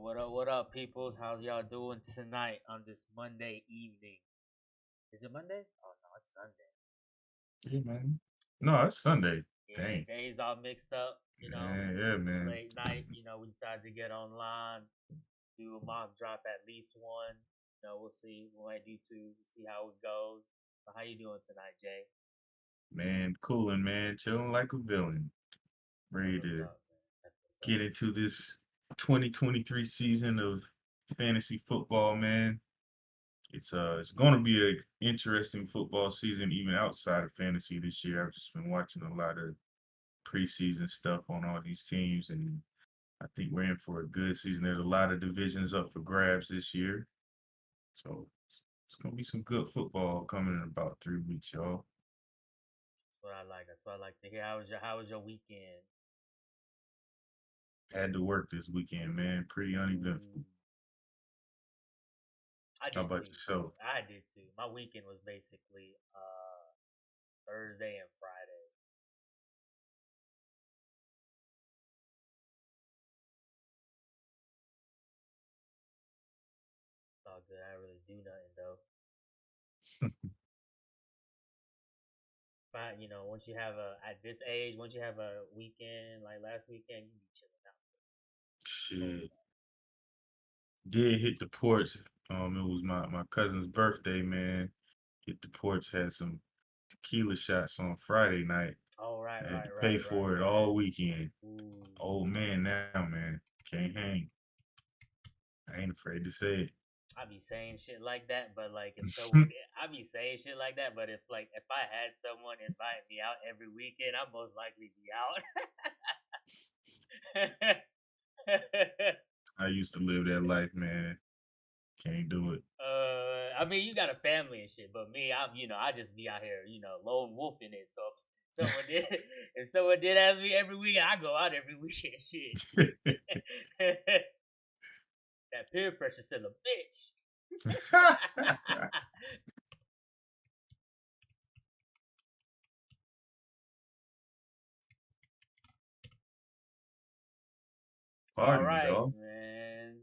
What up, peoples? How's y'all doing tonight on this Monday evening? Is it Monday? Oh no, it's Sunday. Yeah, man. No, it's Sunday. Yeah, Dang. days all mixed up. Man, yeah, It's man. late night. We decided to get online, do a mock drop at least one. We'll see. We might do two. See how it goes. So how you doing tonight, Jay? Man, cooling, man. Chilling like a villain. That's Ready what's to up, man. That's what's get up. into this 2023 season of fantasy football, man. It's gonna be a interesting football season even outside of fantasy this year. I've just been watching a lot of preseason stuff on all these teams, and I think we're in for a good season. There's a lot of divisions up for grabs this year. So it's gonna be some good football coming in about 3 weeks, y'all. That's what I like. That's what I like to hear. How was your weekend? Had to work this weekend, man. Pretty Ooh, uneventful. I How did about too. So yourself? I did too. My weekend was basically Thursday and Friday. It's all good. I didn't really do nothing though. But once you have a at this age, once you have a weekend like last weekend, you be chilling out. Cool. Shit. Did hit the porch. It was my cousin's birthday, man. Hit the porch, had some tequila shots on Friday night. Oh, right, I had right, to pay right, right, for it right. all weekend. Ooh. Old man now, man. Can't hang. I ain't afraid to say I be saying shit like that, but like if someone, I be saying shit like that, but if I had someone invite me out every weekend, I'd most likely be out. I used to live that life, man. Can't do it. I mean, you got a family and shit, but me, I just be out here, lone wolf in it. So if someone did, if someone did ask me every weekend, I go out every weekend. Shit, that peer pressure still a bitch. All Party, right, dog. man.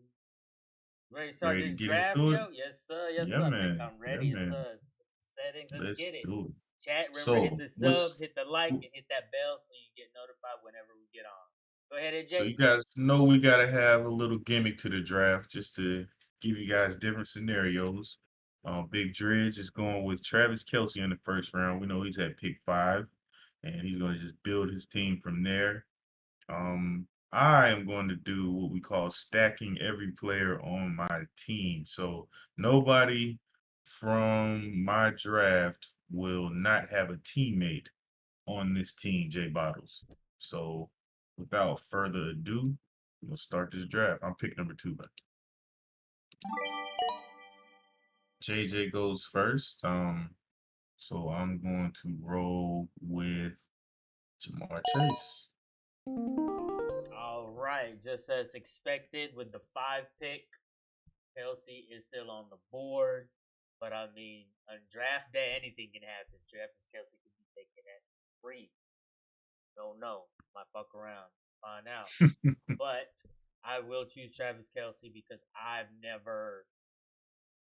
Ready to start Ready to this get draft, into it? yo? Yes, sir. Yes, Yeah, sir. I think man. I'm Yeah, ready. Yes, man. sir. Settings. Let's Let's get it. do it. Chat. Remember, hit So, the sub, what's hit the like, and hit that bell so you get notified whenever we get on. Go ahead, so AJ. you guys know we gotta have a little gimmick to the draft just to give you guys different scenarios. Big Dredge is going with Travis Kelce in the first round. We know he's at pick 5, and he's going to just build his team from there. I am going to do what we call stacking every player on my team. So nobody from my draft will not have a teammate on this team, J Bottles. So without further ado, we'll start this draft. I'm pick number 2, but JJ goes first. So I'm going to roll with Jamar Chase. All right. Just as expected, with the five pick, Kelsey is still on the board. But I mean, on draft day, anything can happen. Travis Kelsey could be taken at three. Don't know. Might fuck around, find out. But I will choose Travis Kelsey because I've never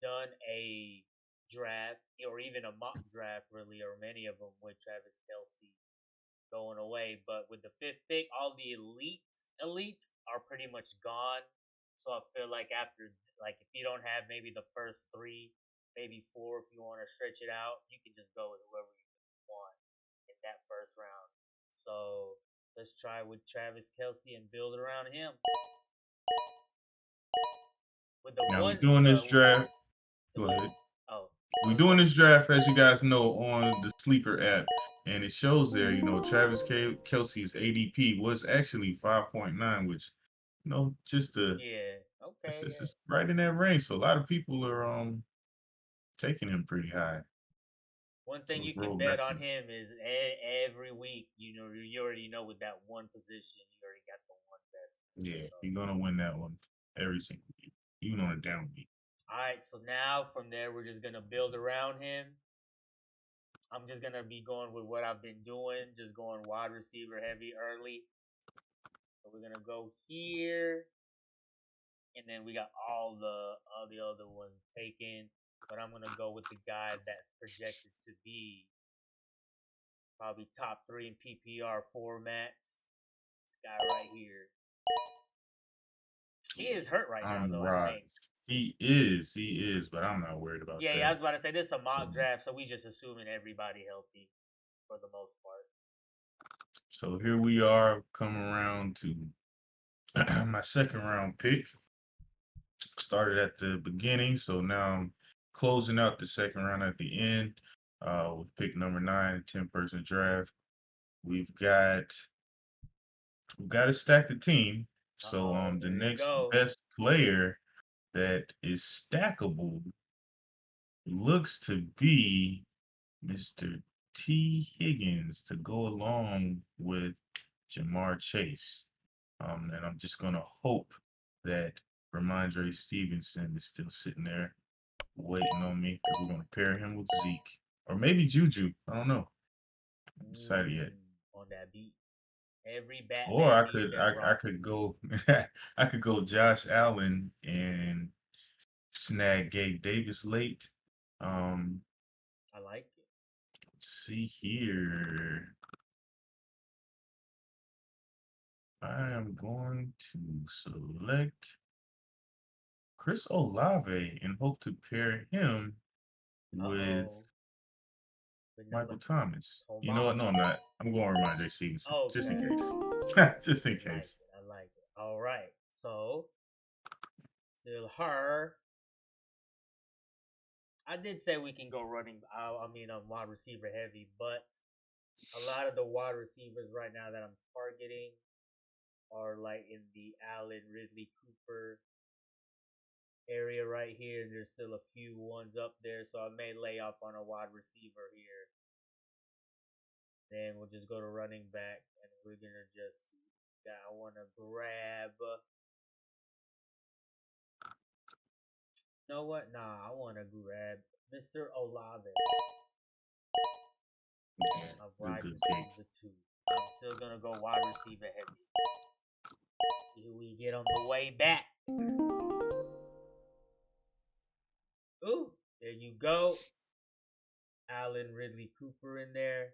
done a draft or even a mock draft, really, or many of them with Travis Kelsey going away. But with the fifth pick, all the elites are pretty much gone. So I feel like if you don't have maybe the first three, maybe four, if you want to stretch it out, you can just go with whoever you want in that first round. So let's try with Travis Kelsey and build around him. With the Now we're one, doing this draft. so Go with ahead. oh, We're I was doing saying, this draft, as you guys know, on the Sleeper app, and it shows there, Kelsey's ADP was actually 5.9, which, just yeah, okay, it's yeah. just right in that range. So a lot of people are taking him pretty high. One So thing let's you can roll bet back on in. him is every week. You already know with that one position, you already got the one best. Yeah, So, you're gonna win that one every single week, even on a down week. all right. So now from there, we're just gonna build around him. I'm just gonna be going with what I've been doing, just going wide receiver heavy early. So we're gonna go here. and then we got all the other ones taken. But I'm gonna go with the guy that's projected to be probably top three in PPR formats. This guy right here. He is hurt right now, I'm though. I right. think. He is, but I'm not worried about Yeah, I that. was about to say this is a mock Um, draft, so we just assuming everybody healthy for the most part. So here we are, coming around to my second round pick. Started at the beginning, so now I'm closing out the second round at the end. With pick number 9, 10-person draft. We've got we've got to stack the team. Uh So oh, the here you next go. best player that is stackable looks to be Mr. T. Higgins to go along with Jamar Chase. And I'm just gonna hope that Ramondre Stevenson is still sitting there waiting on me because we're gonna pair him with Zeke or maybe Juju. I don't know. I haven't decided yet. On that beat. Every Or Batman I needs could their I Robin. could go I could go Josh Allen and snag Gabe Davis late. Um, I like it. let's see here. I am going to select Chris Olave and hope to pair him Uh with oh. With number Michael Thomas. You know what? Tomas. No, I'm not. I'm going to remind J. Stevenson just in Okay. case. Just in I like case. it. I like it. All right. So, still her. I did say we can go running. I mean, I'm wide receiver heavy, but a lot of the wide receivers right now that I'm targeting are like in the Allen Ridley Cooper area right here. There's still a few ones up there, so I may lay off on a wide receiver here. Then we'll just go to running back, and we're gonna just see. Yeah, I want to grab. You know what? Nah, I want to grab Mr. Olave, Yeah, a good, wide good pick. receiver too. I'm still gonna go wide receiver heavy. See who we get on the way back. Ooh, there you go. Allen Ridley Cooper in there.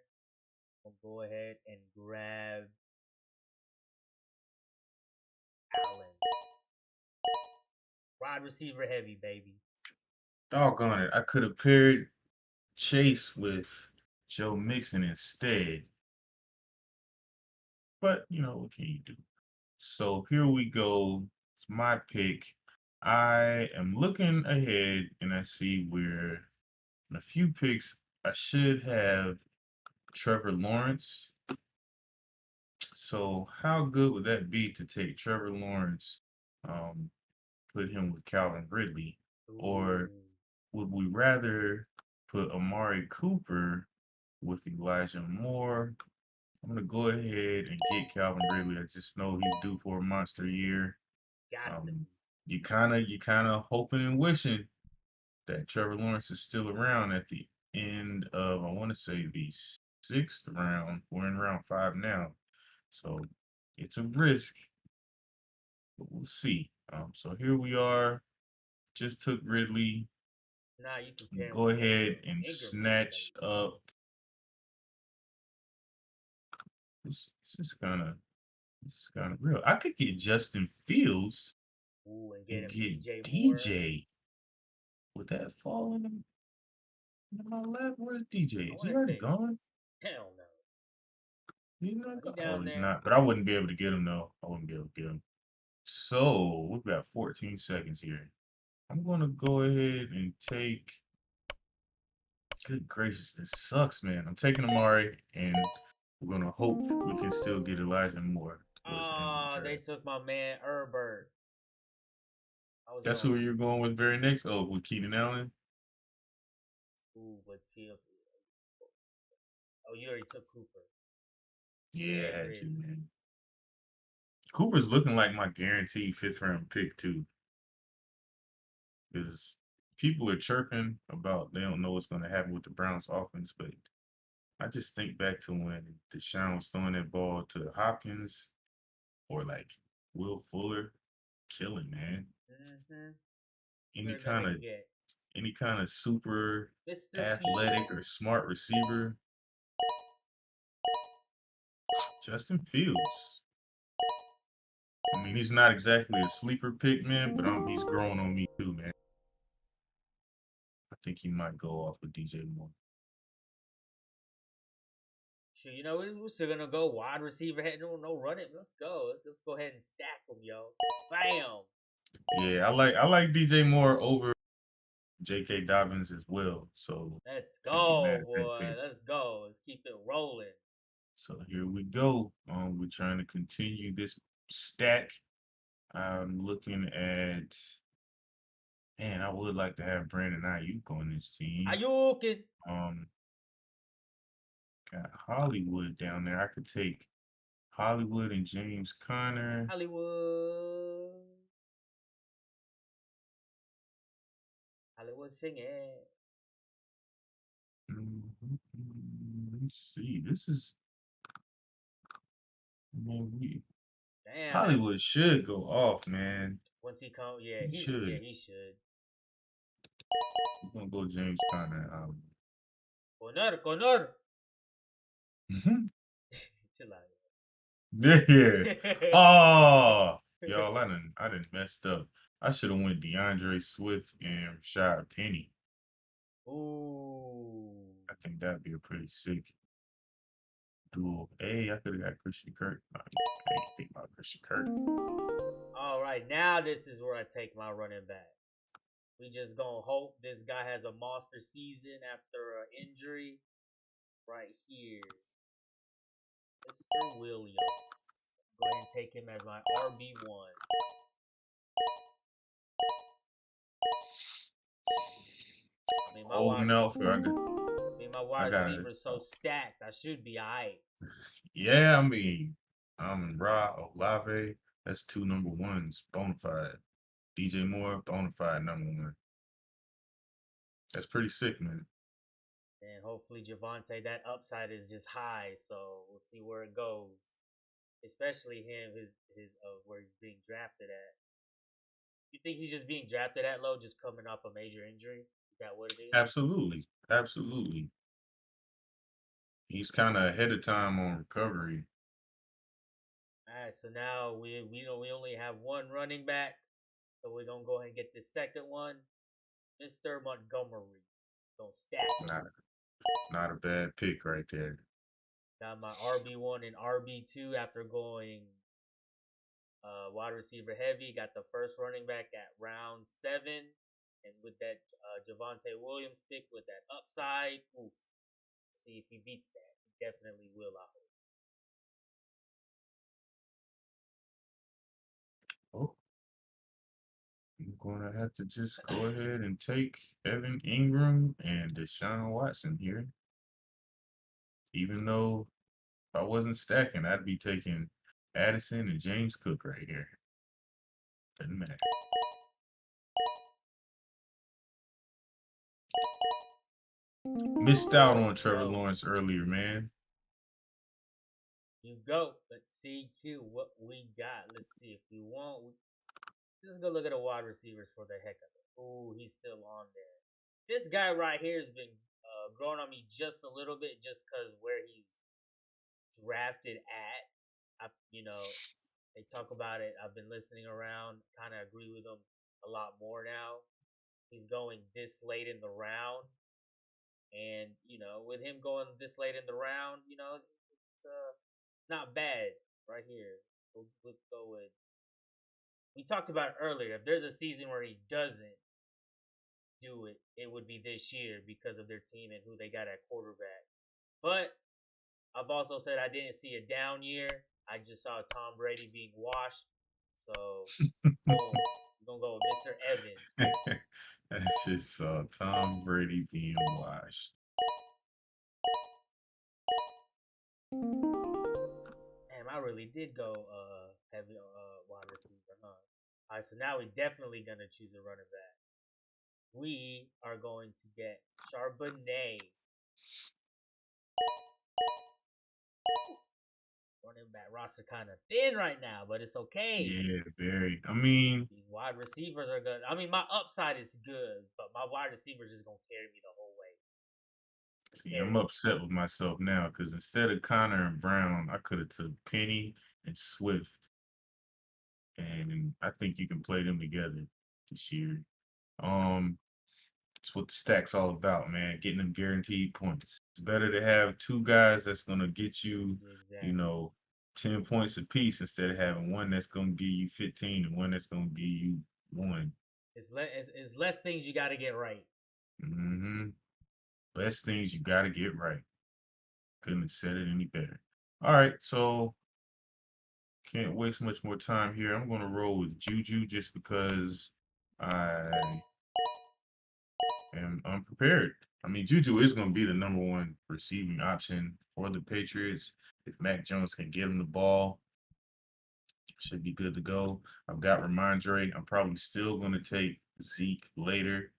I'll go ahead and grab Allen. Wide receiver heavy, baby. Doggone it. I could have paired Chase with Joe Mixon instead. But, what can you do? So here we go. It's my pick. I am looking ahead and I see where in a few picks I should have Trevor Lawrence. So how good would that be to take Trevor Lawrence, um, put him with Calvin Ridley, or Ooh, would we rather put Amari Cooper with Elijah Moore? I'm gonna go ahead and get Calvin Ridley. I just know he's due for a monster year. gots to Um, be. you kind of hoping and wishing that Trevor Lawrence is still around at the end of, I want to say, the sixth round. We're in round 5 now, so it's a risk, but we'll see. So here we are. Just took Ridley. Nah, you can pair him Go with ahead Ingram. and Ingram looks snatch lazy. up. This is kind of real. I could get Justin Fields Ooh, and get and him get DJ Moore. DJ. Would that fall in my lap? Where's DJ? I Is want he to already say, gone? hell no. He's not He gone. Oh, down he's there. not. But I wouldn't be able to get him though. I wouldn't be able to get him. So we've got 14 seconds here. I'm gonna go ahead and take. Good gracious, this sucks, man. I'm taking Amari, and we're gonna hope we can still get Elijah Moore towards the end of the Oh, they draft. took my man Herbert. I was That's going who with you're going with very next. Oh, with Keenan Allen. ooh, but Fields. Oh, you already took Cooper. Yeah, I Get had to, Ridley. man. Cooper's looking like my guaranteed fifth round pick too, because people are chirping about they don't know what's going to happen with the Browns offense, but I just think back to when Deshaun was throwing that ball to Hopkins or like Will Fuller, killing, man. Mm-hmm. Any We're kind gonna of get any kind of super Mr. athletic or Fields. smart receiver. Justin Fields. I mean, he's not exactly a sleeper pick, man, but he's growing on me too, man. I think he might go off with DJ Moore. Sure, we're still gonna go wide receiver head. No running. Let's go. Let's go ahead and stack them, yo. Bam. Yeah, I like DJ Moore over J.K. Dobbins as well, so Let's can't be mad go, at that boy. pick. Let's go. Let's keep it rolling. So here we go. We're trying to continue this stack. I'm looking at, man, I would like to have Brandon Ayuk on this team. Ayukin. Um, got Hollywood down there. I could take Hollywood and James Conner. Hollywood. Hollywood singing. Let's see. This is, man, Damn, that Hollywood should go off, man. once he come, yeah, He should. he should. We're gonna go James Conner. Connor. Chill out. Yeah. Oh, y'all, I done messed up. I should have went DeAndre Swift and Rashad Penny. Ooh. I think that'd be a pretty sick duel. Hey, I could have got Christian Kirk. I ain't think about Christian Kirk. All right, now this is where I take my running back. We just gonna hope this guy has a monster season after an injury. Right here, Mr. Williams. Go ahead and take him as my RB1. I mean, my wide, Holding out for my I wide got receiver's so stacked. I should be alright. yeah, I mean, Ra Olave, that's two number ones, bona fide. DJ Moore, bona fide number one. That's pretty sick, man. And hopefully Javante, that upside is just high. So we'll see where it goes. Especially him, his where he's being drafted at. You think he's just being drafted at low, just coming off a major injury? Is that what it is? Absolutely. Absolutely. He's kind of ahead of time on recovery. All right, so now we know we only have one running back, so we're gonna go ahead and get the second one, Mr. Montgomery. Don't stack him. Not a bad pick right there. Got my RB1 and RB2 after going wide receiver heavy. Got the first running back at round 7, and with that Javante Williams pick with that upside, oof. See if he beats that. He definitely will. I hope. Oh, I'm going to have to just go ahead and take Evan Ingram and Deshaun Watson here. Even though if I wasn't stacking, I'd be taking Addison and James Cook right here. Doesn't matter. Missed out on Trevor Lawrence earlier, man. You go. Let's see here what we got. Let's see if we want. Just go look at the wide receivers for the heck of it. Ooh, he's still on there. This guy right here has been growing on me just a little bit, just because where he's drafted at. They talk about it. I've been listening around. Kind of agree with him a lot more now. He's going this late in the round, and with him going this late in the round, it's not bad right here. We'll go with. We talked about it earlier. If there's a season where he doesn't do it, it would be this year because of their team and who they got at quarterback. But I've also said I didn't see a down year. I just saw Tom Brady being washed. So, boom. We're going to go with Mr. Evans. That's just Tom Brady being washed. Damn, I really did go heavy wide receiver, huh? All right, so now we're definitely going to choose a running back. We are going to get Charbonnet. running back roster kind of thin right now, but it's okay. Yeah, very. I mean, These wide receivers are good. I mean, my upside is good, but my wide receivers just gonna carry me the whole way. see, I'm Carry me. upset with myself now because instead of Connor and Brown, I could have took Penny and Swift, and I think you can play them together this year. Um, it's what the stack's all about, man. Getting them guaranteed points. It's better to have two guys that's gonna get you, you Exactly. know, 10 points apiece instead of having one that's gonna give you 15 and one that's gonna give you one. It's less things you got to get right. Hmm. Best things you gotta get right. Couldn't have said it any better. All right, so can't waste much more time here. I'm gonna roll with Juju just because I am unprepared. I mean, Juju is gonna be the number one receiving option for the Patriots. If Mac Jones can get him the ball, should be good to go. I've got Ramondre. I'm probably still gonna take Zeke later.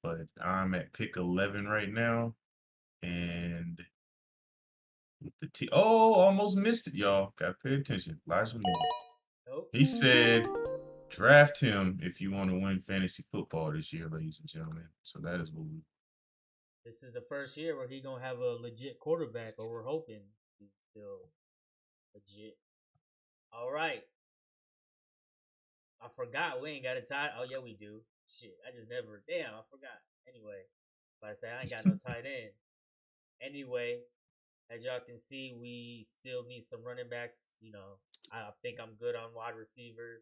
But I'm at pick 11 right now, and almost missed it, y'all. Gotta pay attention. Elijah Moore. Nope. He said draft him if you want to win fantasy football this year, ladies and gentlemen. So that is what we. This is the first year where he gonna have a legit quarterback, or we're hoping he's still legit. All right. I forgot we ain't got a tight. Oh yeah, we do. Shit, I just never. Damn, I forgot. Anyway, like I say, I ain't got no tight end. Anyway, as y'all can see, we still need some running backs. You know, I think I'm good on wide receivers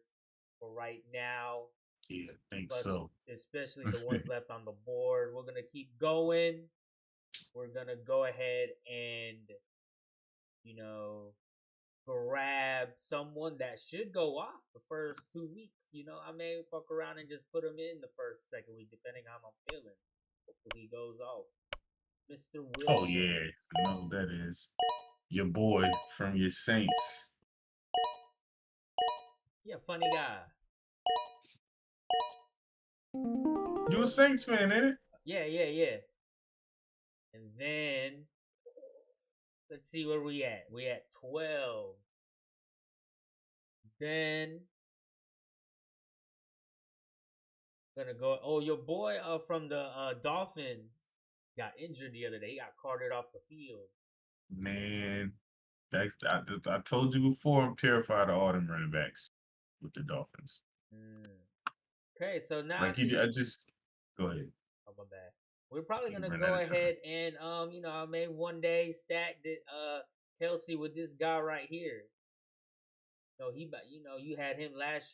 for right now. Yeah, I think Plus, so. especially the ones left on the board. We're gonna keep going. We're gonna go ahead and you know grab someone that should go off the first 2 weeks. You know, I may fuck around and just put him in the first, second week, depending on how I'm feeling. Hopefully he goes off. Mr. Oh Williams. yeah, I know who that is. Your boy from your Saints. Yeah, funny guy. You a Saints fan, ain't it? Yeah, yeah, yeah. And then let's see where we at. We at 12. Then gonna go. Oh, your boy from the Dolphins got injured the other day. He got carted off the field. Man, I told you before. I'm terrified of all them running backs with the Dolphins. Mm. Okay, so now I Like think. I just go ahead. Oh my bad. We're probably You gonna run go out of time. ahead and I may one day stack the Kelce with this guy right here. No, you had him last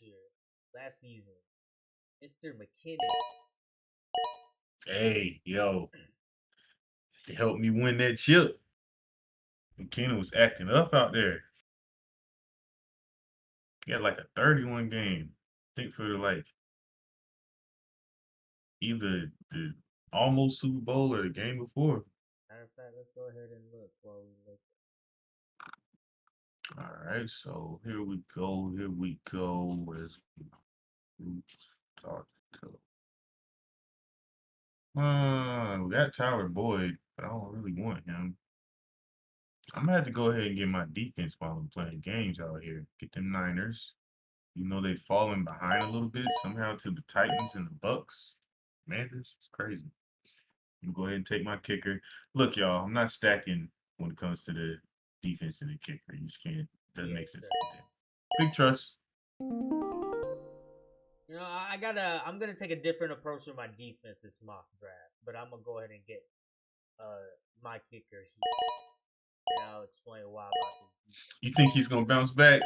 season, Mr. McKinnon. Hey, yo, it helped me win that chip. McKenna was acting up out there. He had like a 31 game. I think for like either the almost Super Bowl or the game before. Matter of fact, let's go ahead and look while we look. All right, so here we go. Here we go. Where's Roots Talk to? We got Tyler Boyd, but I don't really want him. I'm gonna have to go ahead and get my defense while I'm playing games out here. Get them Niners. You know they've fallen behind a little bit somehow to the Titans and the Bucks. Commanders, it's crazy. I'm gonna go ahead and take my kicker. Look, y'all, I'm not stacking when it comes to the defense and the kicker. You just can't. Doesn't make Yes, sir. sense to me. Big trust. I'm gonna take a different approach with my defense this mock draft, but I'm gonna go ahead and get my kicker here, and I'll explain why about his You defense. think he's gonna bounce back?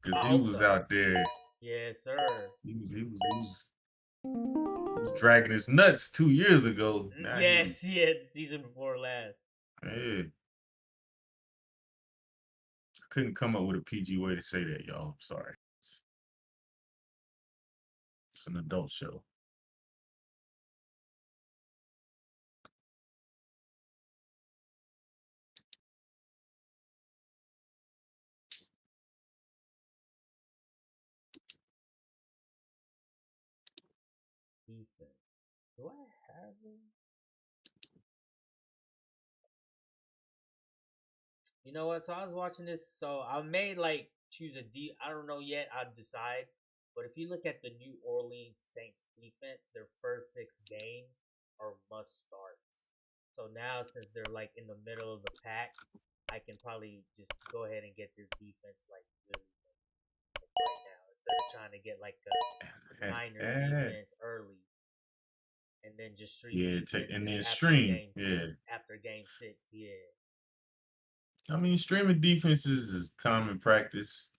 Because I he hope was so. out there. Yes, sir. He was dragging his nuts 2 years ago. Now he, Yes, yeah, season before last. hey, I couldn't come up with a PG way to say that, y'all. I'm sorry. It's an adult show. Defense. Do I have him? You know what? So I was watching this. So I may like choose a D. I don't know yet. I'll decide. But if you look at the New Orleans Saints defense, their first 6 games are must starts. So now, since they're like in the middle of the pack, I can probably just go ahead and get this defense like really like right now instead of trying to get like a Niners Eh, defense early and then just stream yeah, and defenses then after stream. game Yeah, six. After game six, yeah. I mean, streaming defenses is common practice.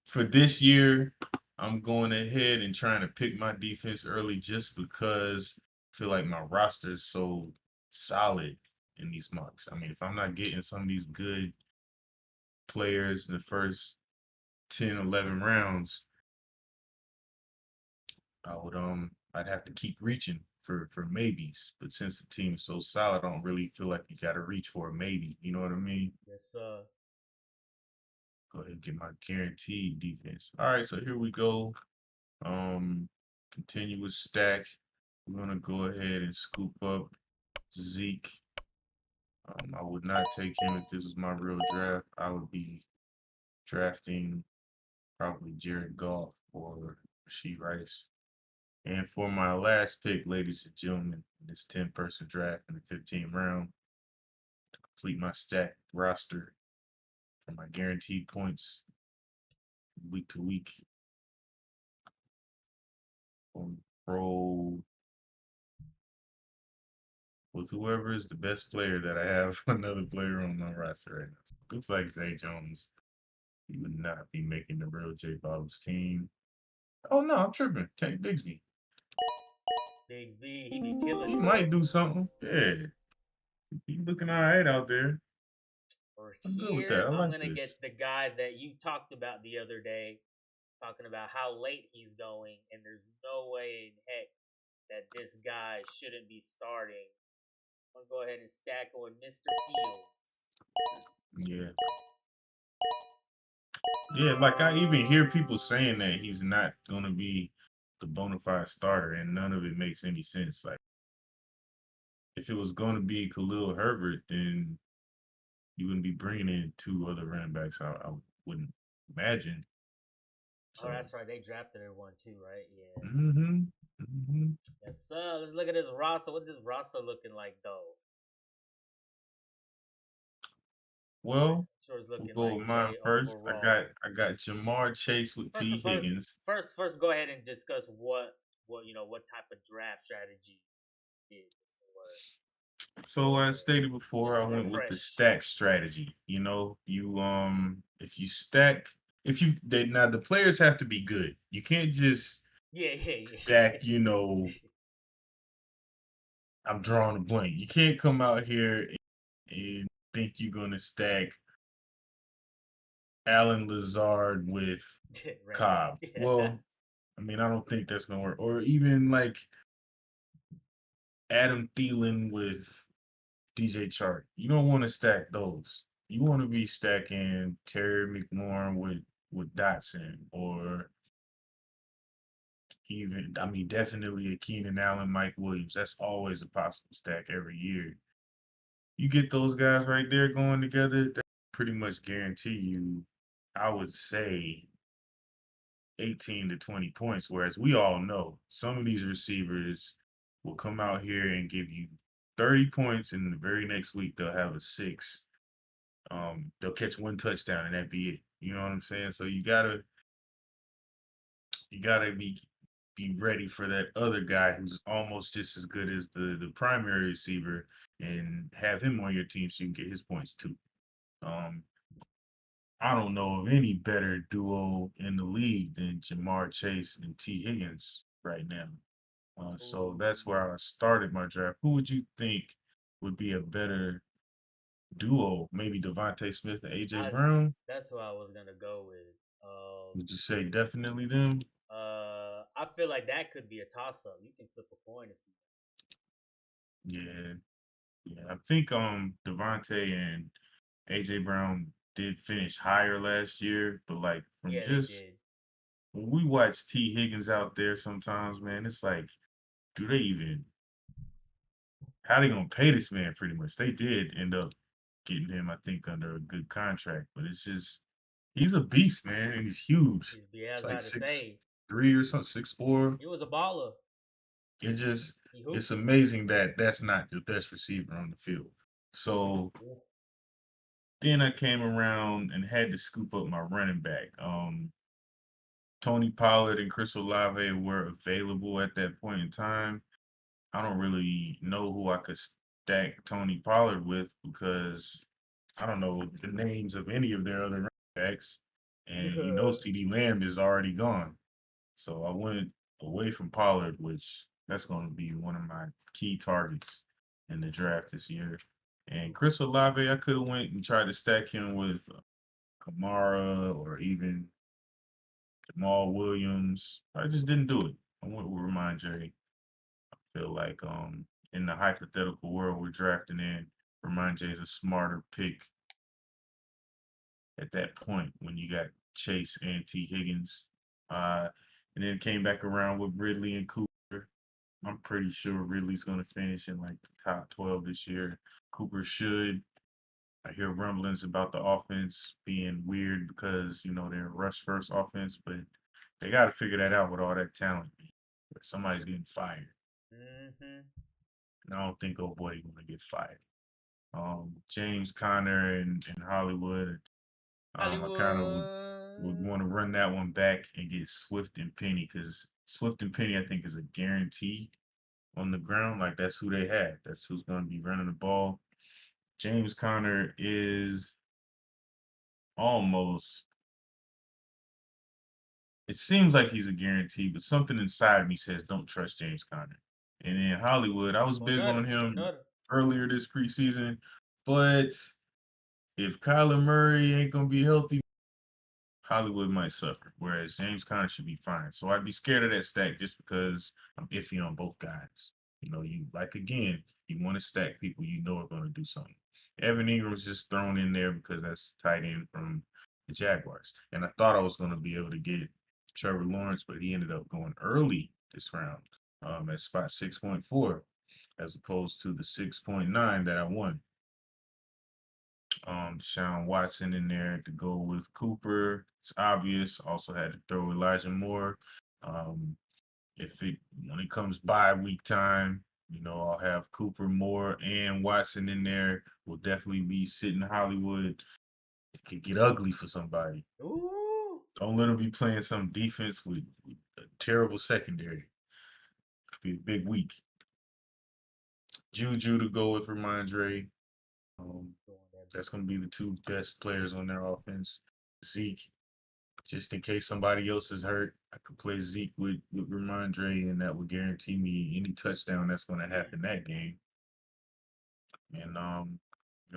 For this year, I'm going ahead and trying to pick my defense early just because I feel like my roster is so solid in these mocks. I mean, if I'm not getting some of these good players in the first 10, 11 rounds, I'd have to keep reaching for maybes. But since the team is so solid, I don't really feel like you gotta reach for a maybe. You know what I mean? Yes, Go ahead and get my guaranteed defense. All right, so here we go. Um, Continuous stack. We're gonna go ahead and scoop up Zeke. I would not take him if this was my real draft. I would be drafting probably Jared Goff or Rasheed Rice. And for my last pick, ladies and gentlemen, in this 10-person draft in the 15th round, complete my stack roster for my guaranteed points week to week. Roll with whoever is the best player that I have another player on my roster right now. So looks like Zay Jones. He would not be making the real J Bob's team. Oh no, I'm tripping. Tank Bigsby. Bigsby, he be killing He it might though. do something. Yeah. He looking all right out there. For I'm good with here, that. I I'm like gonna this. get the guy that you talked about the other day, talking about how late he's going, and there's no way in heck that this guy shouldn't be starting. I'm gonna go ahead and stack him with Mr. Fields. Yeah. Yeah, like I even hear people saying that he's not gonna be the bona fide starter, and none of it makes any sense. Like if it was gonna be Khalil Herbert, then you wouldn't be bringing in two other running backs. I wouldn't imagine. Oh, So, that's right. They drafted her one too, right? Yeah. hmm hmm Yes, sir. Let's look at this roster. What this roster looking like though? well, Sure is we'll looking go like with mine Jay first. overall. I got Jamar Chase with First, T. first, Higgins. first, go ahead and discuss what type of draft strategy you did. So Go I ahead, stated before, just I to went with the refresh. stack strategy. You know, you if you stack, if you they now the players have to be good. You can't just Yeah, yeah, stack. yeah. I'm drawing a blank. You can't come out here and think you're gonna stack Alan Lazard with Randall. Cobb. Yeah. Well, I mean, I don't think that's gonna work. Or even like Adam Thielen with DJ Chark. You don't want to stack those. You want to be stacking Terry McLaurin with Dotson, or even, I mean, definitely a Keenan Allen, Mike Williams. That's always a possible stack every year. You get those guys right there going together, that pretty much guarantee you, I would say, 18 to 20 points. Whereas we all know some of these receivers will come out here and give you 30 points, and the very next week they'll have a six. They'll catch one touchdown and that be it. You know what I'm saying? So you gotta be ready for that other guy who's almost just as good as the primary receiver, and have him on your team so you can get his points too. Um, I don't know of any better duo in the league than Jamar Chase and T. Higgins right now. So that's Ooh, where I started my draft. Who would you think would be a better duo? Maybe Devontae Smith and AJ I Brown? that's what I was gonna go with. Would you say definitely them? I feel like that could be a toss up. You can flip a coin if you. Yeah, yeah. I think Devontae and AJ Brown did finish higher last year, but like from Yeah, they just did. when we watch T. Higgins out there sometimes, man, it's like, do they even how they gonna pay this man pretty much? They did end up getting him, I think, under a good contract. But it's just he's a beast, man, and he's huge. Yeah, I It's like gotta six say, three or something, 6'4". he was a baller. It just He it's hooped. amazing that that's not the best receiver on the field. So then I came around and had to scoop up my running back. Tony Pollard and Chris Olave were available at that point in time. I don't really know who I could stack Tony Pollard with because I don't know the names of any of their other running backs, and CD Lamb is already gone. So I went away from Pollard, which that's going to be one of my key targets in the draft this year. And Chris Olave, I could have went and tried to stack him with Kamara or even Jamal Williams. I just didn't do it. I went with Remind J. Feel like in the hypothetical world we're drafting in, Remind J is a smarter pick at that point when you got Chase and T. Higgins. Uh, and then came back around with Ridley and Cooper. I'm pretty sure Ridley's going to finish in like the top 12 this year. Cooper should. I hear rumblings about the offense being weird because, they're a rush first offense, but they got to figure that out with all that talent. Somebody's getting fired. Mm-hmm. And I don't think old boy going to get fired. James Conner and Hollywood. I kind of would Hollywood. want to run that one back and get Swift and Penny because Swift and Penny I think is a guarantee on the ground. Like that's who they had. That's who's going to be running the ball. James Conner is almost. It seems like he's a guarantee, but something inside me says don't trust James Conner. And then Hollywood, I was Oh, big nutter. on him Nutter. earlier this preseason, but if Kyler Murray ain't gonna be healthy, Hollywood might suffer, whereas James Conner should be fine. So I'd be scared of that stack just because I'm iffy on both guys. You like again, you want to stack people you know are going to do something. Evan Ingram's just thrown in there because that's tight end from the Jaguars, and I thought I was going to be able to get Trevor Lawrence, but he ended up going early this round at spot 6.4 as opposed to the 6.9 that I won. Deshaun Watson in there to go with Cooper. It's obvious. Also had to throw Elijah Moore. Um, if it when it comes by week time, I'll have Cooper, Moore, and Watson in there. Will definitely be sitting Hollywood. It could get ugly for somebody. Ooh. Don't let them be playing some defense with a terrible secondary. Could be a big week. Juju to go with Ramondre. Um, that's going to be the two best players on their offense. Zeke, just in case somebody else is hurt, I could play Zeke with Ramondre, and that would guarantee me any touchdown that's going to happen that game. And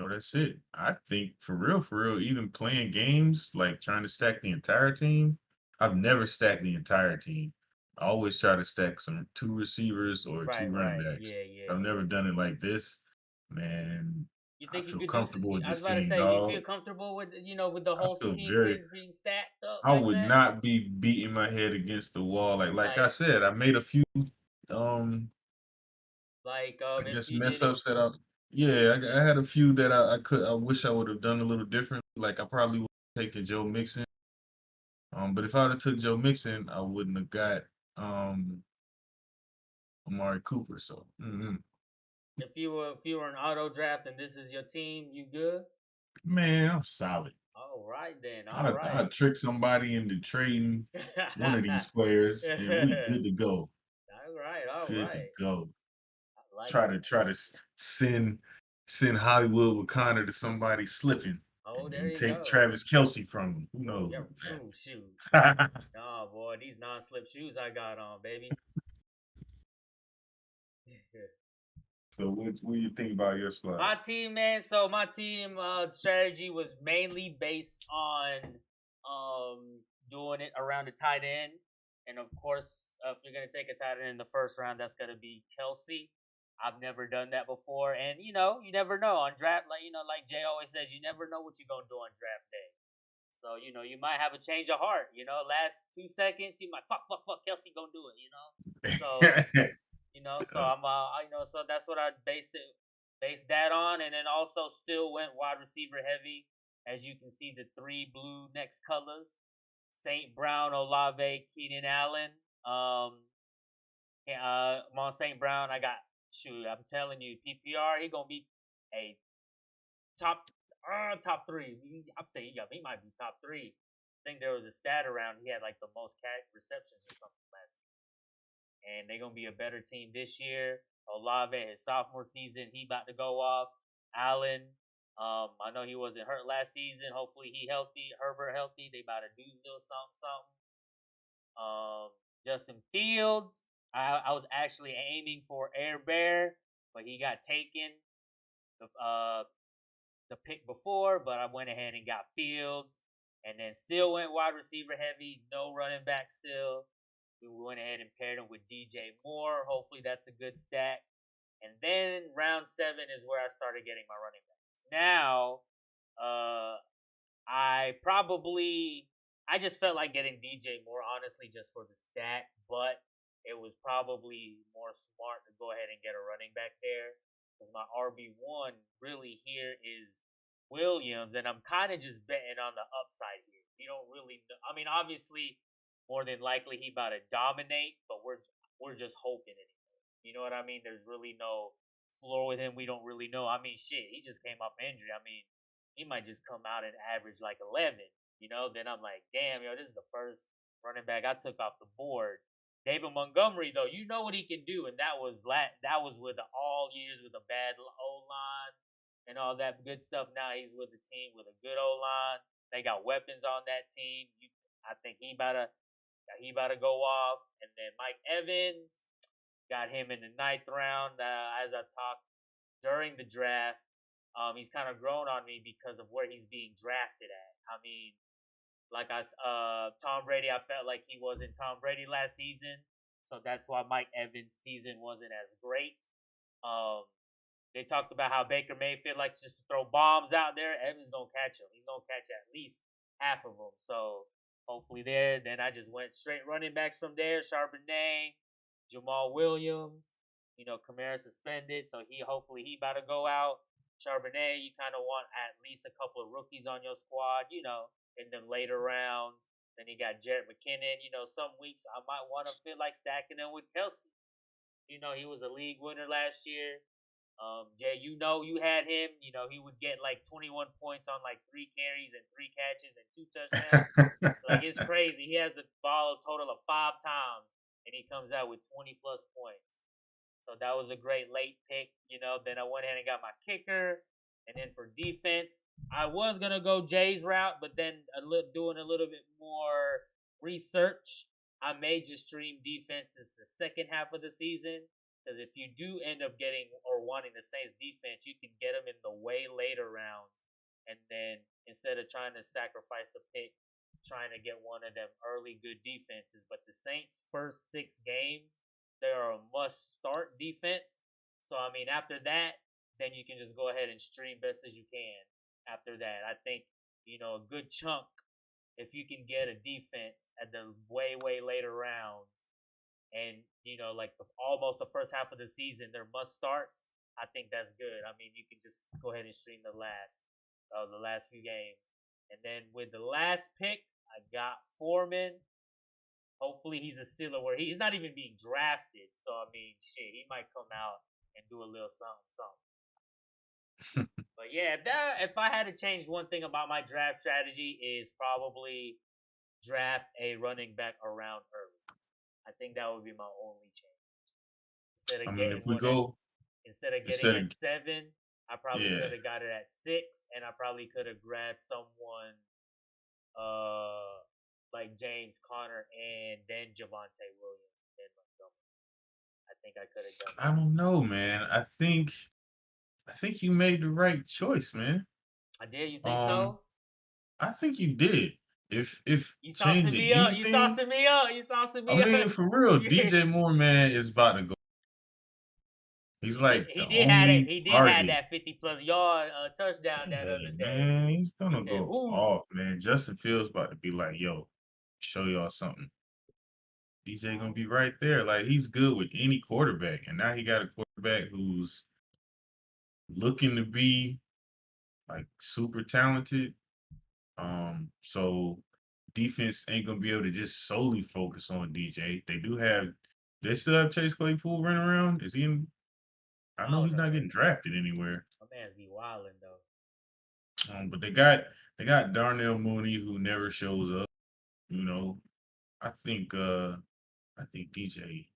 that's it. I think for real, even playing games like trying to stack the entire team, I've never stacked the entire team. I always try to stack some two receivers or two Right, running right. backs. Yeah, yeah, I've never yeah. done it like this. Man, You I think you feel could do? comfortable with I was this about to team, say, you feel dog. comfortable with with the I whole feel team very being stacked up I like would that? not be beating my head against the wall. Like I Like, said, I made a few um I if guess you mess did it, ups that yeah, I had a few that I wish I would have done a little different. Like I probably would have taken Joe Mixon. But if I would have took Joe Mixon, I wouldn't have got um Amari Cooper. So if you were an auto draft and this is your team, you good? man, I'm solid. All right then. All I'd right. trick somebody into trading one of these players and we good to go. All right. All Good to right. go. I like Try that. to send Hollywood with Connor to somebody slipping Oh, there and you take go. Travis Kelce from him. Who Oh knows, yeah. man? Phew, shoot. Oh boy, these non-slip shoes I got on, baby. So what do you think about your squad? My team, man. So my team strategy was mainly based on doing it around the tight end, and of course, if you're gonna take a tight end in the first round, that's gonna be Kelsey. I've never done that before, and you never know on draft. Like Jay always says, you never know what you're gonna do on draft day. So you might have a change of heart. Last 2 seconds, you might fuck Kelsey gonna do it. So uh, so I'm so that's what I base it. based that on, and then also still went wide receiver heavy. As you can see, the three blue next colors: Saint Brown, Olave, Keenan Allen. On Saint Brown, I got shoot. I'm telling you, PPR, he gonna be a top top three. I'm saying he might be top three. I think there was a stat around he had like the most catch receptions or something last year. And they're gonna be a better team this year. Olave, his sophomore season, he about to go off. Allen, I know he wasn't hurt last season. Hopefully he healthy. Herbert healthy. They about to do a little something, something. Justin Fields, I was actually aiming for Air Bear, but he got taken the pick before. But I went ahead and got Fields, and then still went wide receiver heavy. No running back still. We went ahead and paired him with DJ Moore. Hopefully that's a good stack. And then round 7 is where I started getting my running backs. Now, I just felt like getting DJ Moore, honestly, just for the stat, but it was probably more smart to go ahead and get a running back there. Because my RB1 really here is Williams, and I'm kind of just betting on the upside here. You don't really know. I mean, obviously, more than likely he about to dominate, but we're just hoping anymore. You know what I mean? There's really no floor with him. We don't really know. I mean, shit, he just came off injury. I mean, he might just come out and average like 11. You know, then I'm like, damn, yo, this is the first running back I took off the board. David Montgomery, though, you know what he can do, and that was with the all years with a bad O line and all that good stuff. Now he's with a team with a good O line. They got weapons on that team. I think he about to go off. And then Mike Evans, got him in the 9th round. As I talked during the draft, he's kind of grown on me because of where he's being drafted at. I mean, Tom Brady, I felt like he wasn't Tom Brady last season, so that's why Mike Evans' season wasn't as great. They talked about how Baker Mayfield likes just to throw bombs out there. Evans gonna catch him. He's gonna catch at least half of them. So hopefully there. Then I just went straight running backs from there. Charbonnet, Jamal Williams. You know, Kamara suspended, so hopefully he about to go out. Charbonnet, you kind of want at least a couple of rookies on your squad. You know, in the later rounds. Then you got Jarrett McKinnon. You know, some weeks I might want to feel like stacking him with Kelce. You know, he was a league winner last year. Jay, you know you had him. You know, he would get like 21 points on like 3 carries and 3 catches and 2 touchdowns. Like, it's crazy. He has the ball a total of 5 times, and he comes out with 20 plus points. So that was a great late pick. You know, then I went ahead and got my kicker. And then for defense, I was going to go Jay's route, but then doing a little bit more research, I may just stream defenses the second half of the season. Because if you do end up getting or wanting the Saints defense, you can get them in the way later rounds. And then instead of trying to sacrifice a pick, trying to get one of them early good defenses. But the Saints' first 6 games, they are a must start defense. So, I mean, after that, then you can just go ahead and stream best as you can after that. I think, you know, a good chunk, if you can get a defense at the way, way later rounds, and you know, like almost the first half of the season, their must starts. I think that's good. I mean, you can just go ahead and stream the last few games, and then with the last pick, I got Foreman. Hopefully, he's a stealer where he's not even being drafted. So I mean, shit, he might come out and do a little something, something. But yeah, if I had to change one thing about my draft strategy is probably draft a running back around early. I think that would be my only change. Instead I of mean, getting if we one at go getting instead of at 7, I probably yeah, could have got it at 6, and I probably could have grabbed someone like James Conner and then Javonte Williams and Montgomery. I think I could have done I that. don't know, man. I think you made the right choice, man. I did. You think Um, so? I think you did. If You saucing changing me up. You anything, saucing me up. You saucing I me up. mean, for real, Yeah. DJ Moore, man, is about to go. He's like He the did have it. only He did have target. that 50+ yard touchdown that Yeah, other day. man, he's He gonna said, go "Who?" off, man. Justin Fields about to be like, yo, show y'all something. DJ gonna be right there. Like he's good with any quarterback, and now he got a quarterback who's looking to be like super talented. So defense ain't gonna be able to just solely focus on DJ. They still have Chase Claypool running around. Is he in? I I know don't he's know, not man. getting drafted anywhere. My man's be wilding though. But they got Darnell Mooney who never shows up. You know, I think uh I think DJ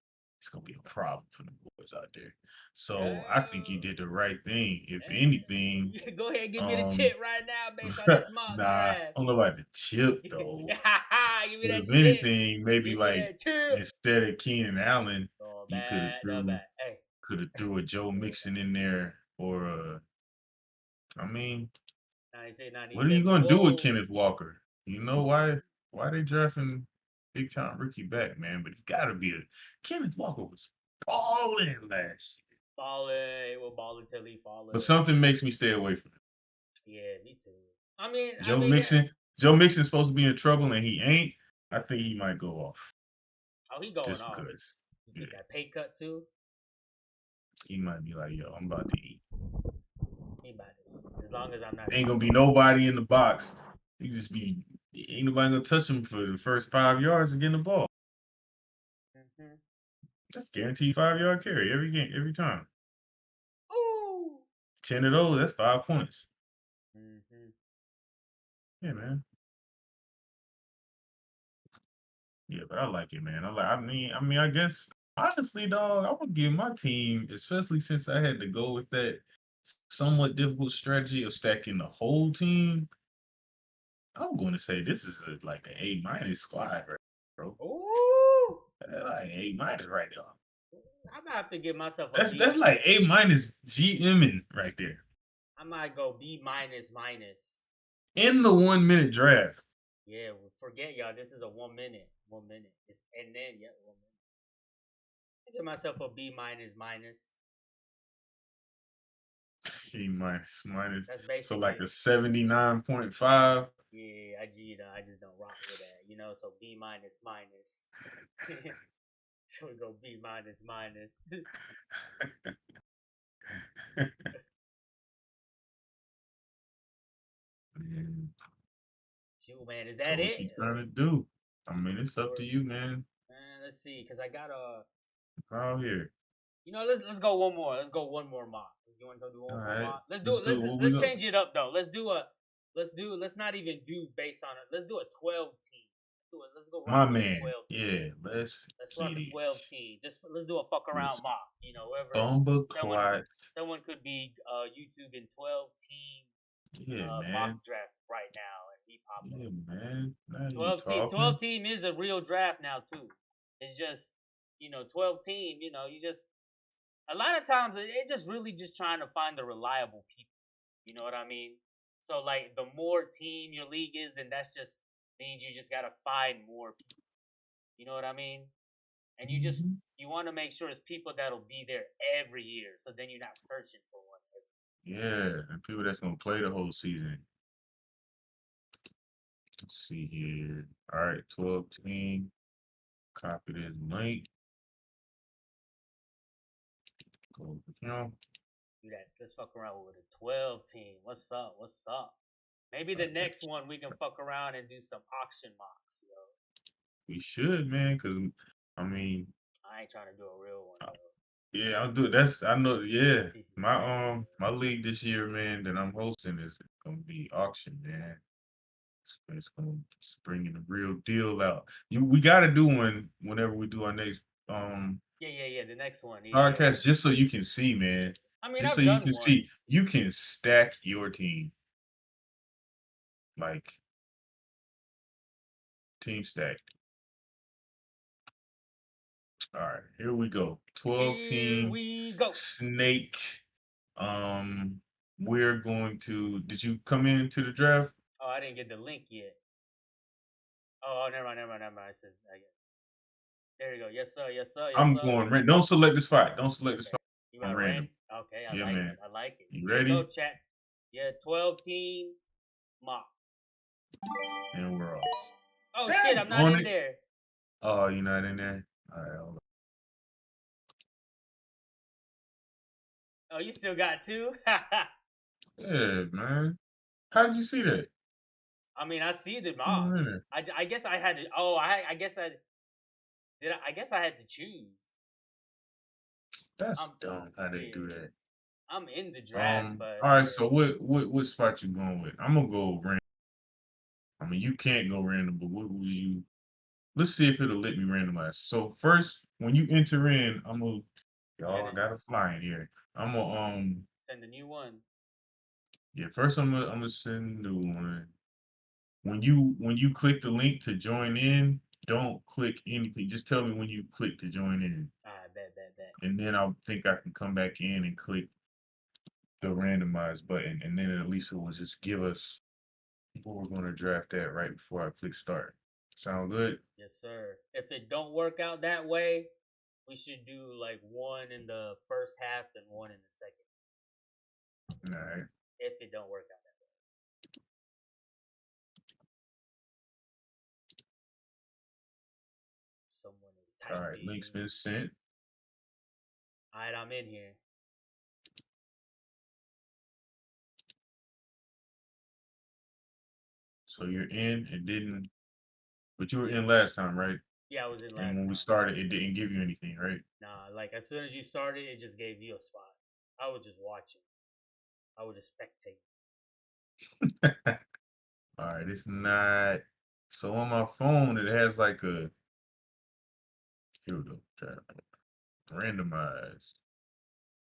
is gonna be a problem for the boys out there. So I think you Well, did the right thing. If anything, you can go ahead and give me the um, chip right now based on this mock nah, I draft. don't know about the chip though. Give me But that if chip. anything, maybe Give me like that chip. instead of Keenan Allen, No you could have bad, no threw bad. Hey, could have threw a Joe no Mixon bad. in there, or I mean, 96, what are you 97. gonna do with Whoa. Kenneth Walker? You know why they drafting big time rookie back, man? But it's gotta be a Kenneth Walker was balling last year. Balling. We'll ball until he falling. But something makes me stay away from him. Yeah, me too. I mean, Joe Mixon, Joe Mixon's supposed to be in trouble and he ain't. I think he might go off. oh, he going Just off. because. He Yeah. took that pay cut too. He might be like, yo, I'm about to eat. He about to. As long as I'm not Ain't getting gonna be sued. nobody in the box. He just be ain't nobody gonna touch him for the first 5 yards and getting the ball. Mm-hmm. That's guaranteed 5 yard carry every game, every time. Ooh. 10 of those, that's 5 points. Mm-hmm. Yeah, man. Yeah, but I like it, man. I mean, I guess honestly, dog, I would give my team, especially since I had to go with that somewhat difficult strategy of stacking the whole team. I'm going to say this is like an A- squad, right, bro. Ooh. Like A- right there. I'm gonna have to give myself a That's B. like A- GMing right there I might go B minus minus. in the 1 minute draft. Yeah, well, forget y'all. This is a 1 minute. 1 minute. And then yeah, 1 minute. I give myself a B minus minus. A minus. That's So like basically a 79.5. yeah. I just don't rock with that. So B minus minus. So we go B minus minus. Man, Shoot, man, is so that what it? you trying to do? I mean, it's up Or to you, man. let's see, cause I got a. Out here. Let's go one more. Let's go one more mock. You want to do All one more right. mock? Let's do Let's it. do what we Let's go. change it up though. Let's not even do based on it. Let's do a 12 team. Let's go rock My with a man. 12 team. Yeah, let's Let's rock get a it. 12 team. Just let's do a fuck Let's around mock. Whoever Bumba someone clot. someone could be YouTube in 12 team Yeah, mock man. draft right now and be Yeah, popular. man. Now you 12 talking. team is a real draft now too. It's just 12 team. You just a lot of times it just really just trying to find the reliable people. You know what I mean? So like the more team your league is, then that's just means you just gotta find more people. You know what I mean? And Mhm. you want to make sure it's people that'll be there every year. So then you're not searching for one. Yeah, and people that's gonna play the whole season. Let's see here. All right, 12 team. Copy this link. Go over here. Do that. Let's fuck around with a 12 team. What's up? What's up? Maybe the Right there. next one we can fuck around and do some auction mocks, yo. We should, man, because I mean, I ain't trying to do a real one uh, though. yeah, I'll do it. I know, yeah. My league this year, man, that I'm hosting is gonna be auction, man. It's gonna bring the real deal out. We gotta do one whenever we do our next Yeah. The next one, yeah. podcast, just so you can see, man. I mean, Just so I've you done can one. see, you can stack your team, like team stack. All right, here we go. 12 Here team we go. snake. We're going to. Did you come into the draft? Oh, I didn't get the link yet. Oh, never mind. It says, there you go. Yes, sir. Yes, sir. Yes, I'm sir. going random. Don't select the spot. Don't select the Okay. spot. You I'm got random. ran? Okay, I Yeah, like it. man. I like it. You Here you go, ready? chat. Yeah, 12 team mock. And we're off. Oh shit, I'm Dang not on in it. there. Oh, you're not in there. All right. Hold Oh, you still got two? Yeah, man. How did you see that? I mean, I see the Come mock. on in there. I guess I had to. Oh, I guess I did. I guess I had to choose. That's I'm dumb how they do yeah. that. I'm in the draft, but All right. yeah. So what spot you going with? I'm gonna go random. I mean, you can't go random, but what will you? Let's see if it'll let me randomize. So first, when you enter in, I'm gonna You had y'all to got a fly in here. I'm gonna send a new one. yeah. First, I'm gonna send the one. When you click the link to join in, don't click anything. Just tell me when you click to join in, Ah, bet. and then I'll think I can come back in and click the randomize button, and then at least it will just give us what we're gonna draft at right before I click start. Sound good? Yes, sir. If it don't work out that way, we should do like one in the first half and one in the second. All right. If it don't work out that way, someone is All right. Link's typing. been sent. All right, I'm in here. So you're in. It didn't, but you were in last time, right? Yeah, I was in And last when we time. started, it didn't give you anything, right? Nah, like as soon as you started, it just gave you a spot. I was just watching. I was just spectating. All right. It's not. So on my phone, it has like a here we go. Randomized.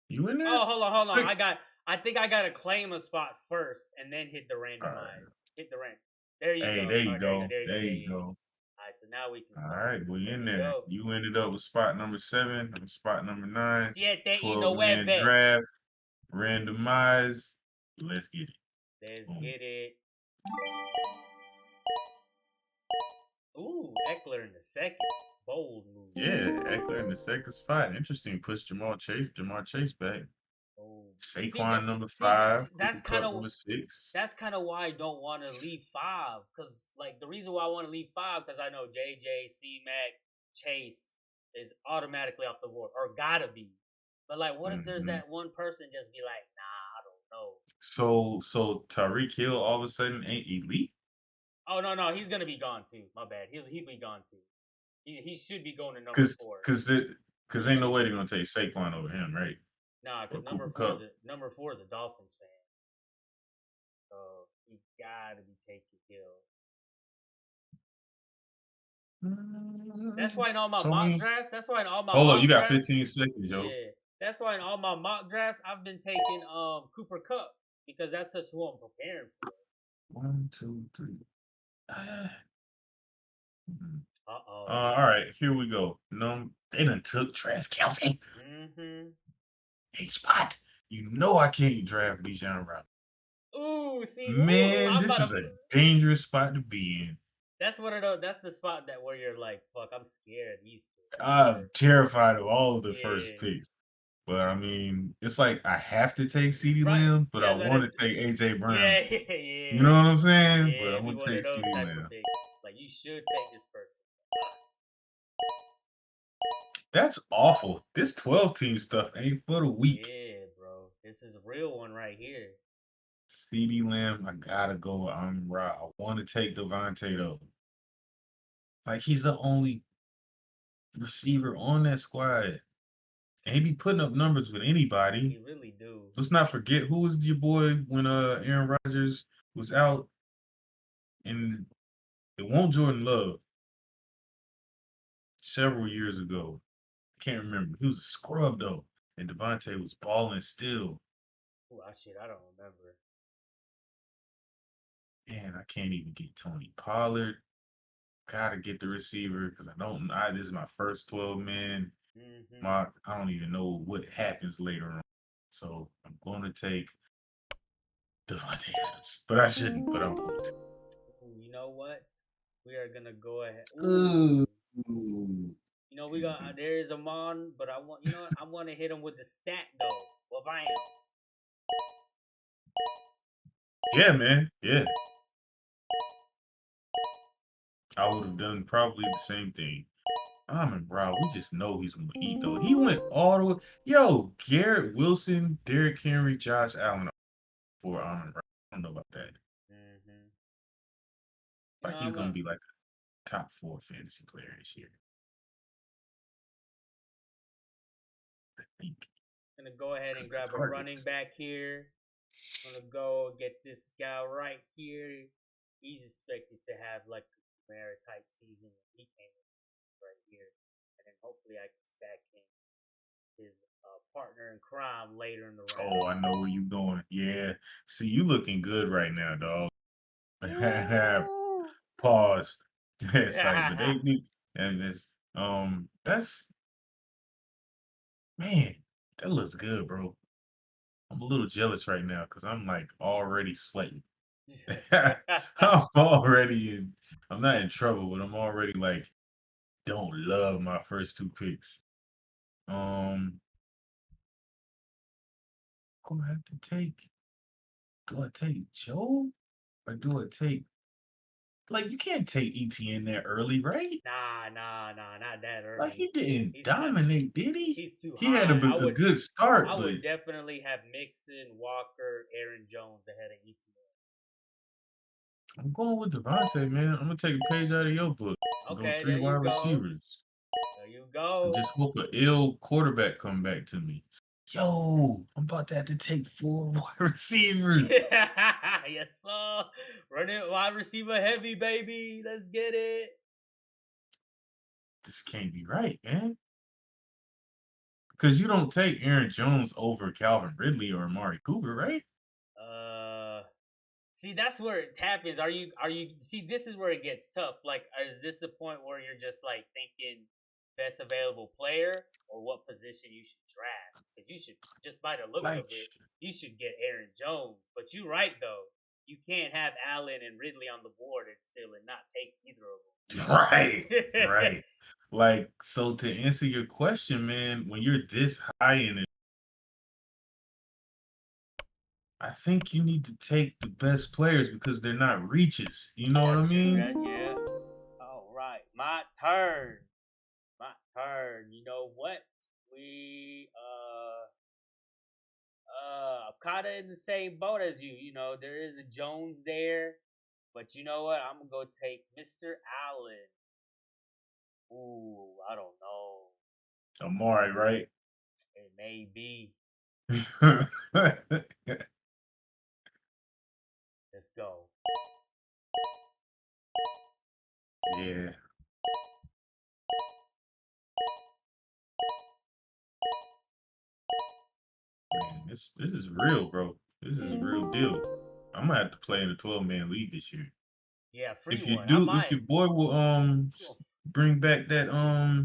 You in there? Oh, hold on. Click. I think I gotta claim a spot first and then hit the All randomize. right. Hit the rand. There you Hey, go. there Oh, you there you go. go. There you go. There Yeah, you yeah, yeah. go. All right, so now we can All start. right, well, you There in we there. go. You ended up with spot number 7. I'm spot number 9. Siete y 12-man nueve. draft, randomized. Let's get it. Let's Boom. get it. Ooh, Eckler in the second. Bold move. Yeah, Eckler in the second spot. Interesting. Push Jamar Chase back. Oh, see that? Saquon number See, 5. that's Cooper kind Cup of number 6. that's kind of why I don't want to leave five. Cause like the reason why I want to leave five, cause I know JJ, C Mac, Chase is automatically off the board or gotta be. But like, what if there's Hmm. that one person just be like, nah, I don't know. So Tyreek Hill all of a sudden ain't elite? Oh no, he's gonna be gone too. My bad. He'll be gone too. He should be going to number Cause four. cause the, He cause ain't no should way they're be. gonna take Saquon over him, right? Nah, Or because Cooper Cup. number four is a Dolphins fan, so he gotta be taking Hill. That's why in all my So I mock mean, drafts, that's why in all my hold up, you mock got drafts, 15 seconds, yo. yeah, that's why in all my mock drafts I've been taking Cooper Cup because that's just who I'm preparing for. 1, 2, 3. Ah. Mhm. Uh All oh. right, here we go. No, they done took Travis Kelce. Mm-hmm. Hey, spot. You know I can't draft Bijan Robinson. Ooh, see, ooh, Man, I'm this about is to. a dangerous spot to be in. That's one of those. That's the spot that where you're like, fuck, I'm scared of these picks. I'm terrified of all of the first Yeah. picks. But I mean, it's like I have to take CeeDee Right. Lamb, but I Yeah, that want is. to take AJ Yeah, Brown. You know yeah, what I'm saying? But yeah. I'm It'd be gonna one of take those CeeDee type of Lamb. picks. Like you should take this person. That's awful. This 12 team stuff ain't for the weak. Yeah, bro. This is a real one right here. CeeDee Lamb, I gotta go with Amon-Ra. I want to take Devontae though. Like he's the only receiver on that squad. And he be putting up numbers with He anybody. really do. Let's not forget who was your boy when Aaron Rodgers was out and it won't Jordan Love several years ago. I can't remember. He was a scrub though. And Devontae was balling still. Ooh, shit, I don't remember. Man, I can't even get Tony Pollard. Gotta get the receiver because I don't. This is my first 12 man. Mm-hmm. I don't even know what happens later on. So I'm going to take Devontae Adams, but I shouldn't. But I'm going to. Ooh, you know what? We are gonna go ahead. Ooh. Ooh. You know, we got there is a mon, but I want you know what? I want to hit him with the stat though. Well, bam. Yeah, man. Yeah, I would have done probably the same thing. Amon Brown, we just know he's gonna eat though. He went all the way. Yo, Garrett Wilson, Derrick Henry, Josh Allen for Amon Brown. I don't know about that. Hmm. Like he's I'm gonna gonna, be like a top 4 fantasy player this year. I think gonna go ahead and because the grab a running targets. back here. I'm gonna go get this guy right here. He's expected to have like a Kamara type season when he came in right here, and then hopefully I can stack him his partner in crime later in the Oh, I know rounds. where you going. Yeah. See, you looking good right now, dog. Ooh. Pause. It's like, but they need and it's that's man, that looks good, bro. I'm a little jealous right now because I'm like already sweating. I'm already in I'm not in trouble, but I'm already like don't love my first 2 picks. Um gonna have to take do I take Joe or do I take like you can't take ETN that early, right? nah, not that Like early. he didn't He's kind. dominate, did he? He's too He had high. a good start, I but would definitely have Mixon, Walker, Aaron Jones ahead of ETN. I'm going with Devontae, man. I'm gonna take a page out of your book and go Okay, three there you wide go. receivers There you and go. just hope an ill quarterback come back to me. Yo, I'm about to have to take 4 wide receivers. Yes, sir. Running wide receiver heavy, baby. Let's get it. This can't be right, man. Because you don't take Aaron Jones over Calvin Ridley or Amari Cooper, right? Uh, See, that's where it happens. Are you? See, this is where it gets tough. Like, is this the point where you're just like thinking best available player or what position you should draft? Because you should just by the looks of Like, it, you should get Aaron Jones. But you're right though. You can't have Allen and Ridley on the board and still and not take either of right, them. right. Like, so to answer your question, man, when you're this high in it, I think you need to take the best players because they're not reaches. You know what I That's true. mean? Yeah. All right, my turn. My turn. You know what? We I'm kind of in the same boat as you. You know, there is a Jones there, but you know what? I'm gonna go take Mr. Allen. Ooh, I don't know. Amari, right? It may be. Let's go. Yeah, man, this is real, bro. This is a real deal. I'm gonna have to play in a 12-man league this year. Yeah, free If you one. I do, if might. your boy will bring back that I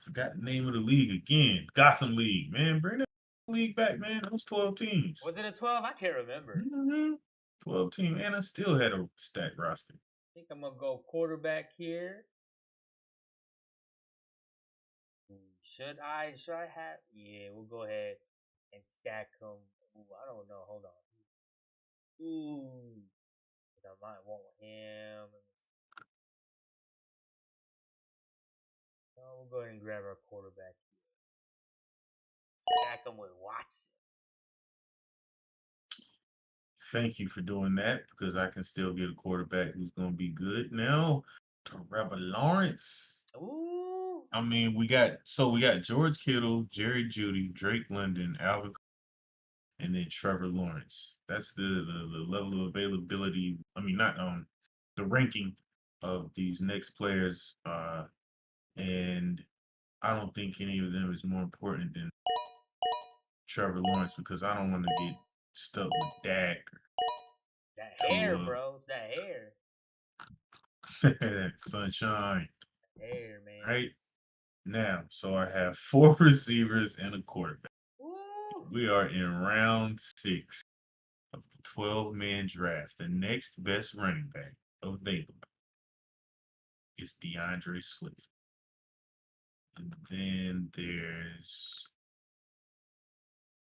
forgot the name of the league again. Gotham League, man. Bring that league back, man. Those 12 teams. Was it a 12? I can't remember. hmm 12 team, and I still had a stacked roster. I think I'm gonna go quarterback here. Should I? Should I have? Yeah, we'll go ahead and stack them. Ooh, I don't know. Hold on. Ooh, I might want him. No, we'll go ahead and grab our quarterback here. Stack him with Watson. Thank you for doing that because I can still get a quarterback who's going to be good. Now, Trevor Lawrence. Ooh. I mean, we got George Kittle, Jerry Judy, Drake London, Alvin, and then Trevor Lawrence. That's the level of availability. I mean, not the ranking of these next players. And I don't think any of them is more important than Trevor Lawrence because I don't want to get stuck with Dak or That hair, Tua, bro. It's that hair. Sunshine. Hair, man. Right now, so I have 4 receivers and a quarterback. Ooh. We are in round 6 of the 12-man draft. The next best running back available is DeAndre Swift. And then there's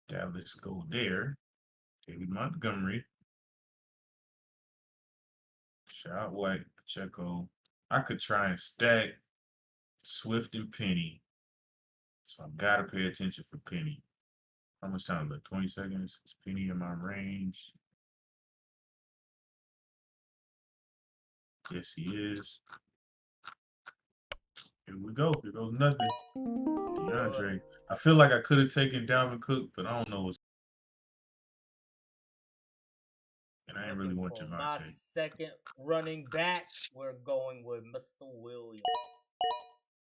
Dallas Goddard, David Montgomery, Shad White, Pacheco. I could try and stack. Swift and Penny. So I gotta pay attention for Penny. How much time left? 20 seconds. Is Penny in my range? Yes, he is. Here we go. Here goes nothing. Boy, DeAndre. I feel like I could have taken Dalvin Cook, but I don't know what's. And I ain't really looking want for my Javante. second running back. We're going with Mr. Williams.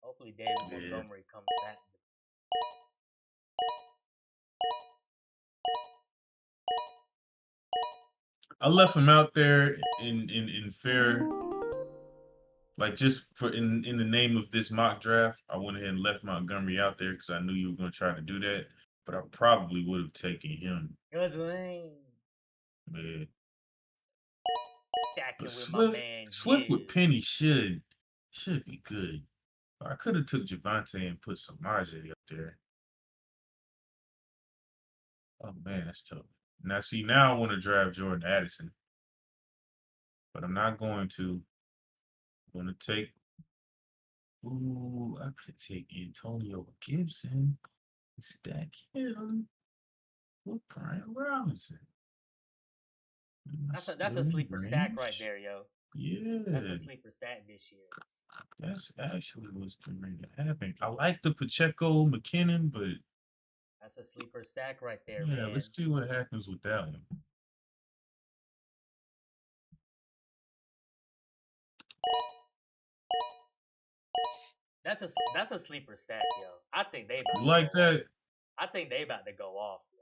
Hopefully, David Yeah. Montgomery comes back. I left him out there in fair, like just for in the name of this mock draft. I went ahead and left Montgomery out there because I knew you were going to try to do that. But I probably would have taken him. Good lane. Yeah. But Stacking with my Swift, man Swift with Giz. Penny should be good. I could have took Javante and put Samaje up there. Oh man, that's tough. Now see, now I want to draft Jordan Addison, but I'm not going to. I'm going to take. Ooh, I could take Antonio Gibson and stack him with Brian Robinson. Am I That's still a in sleeper stack right range? there, yo. That's a Yeah, sleeper stack this year. that's actually what's going to happen. I like the Pacheco McKinnon, but That's a sleeper stack right there, yeah, man. let's see what happens with that one. That's a sleeper stack, yo. I think they You about to go like off. that? I think they about to go off, yo.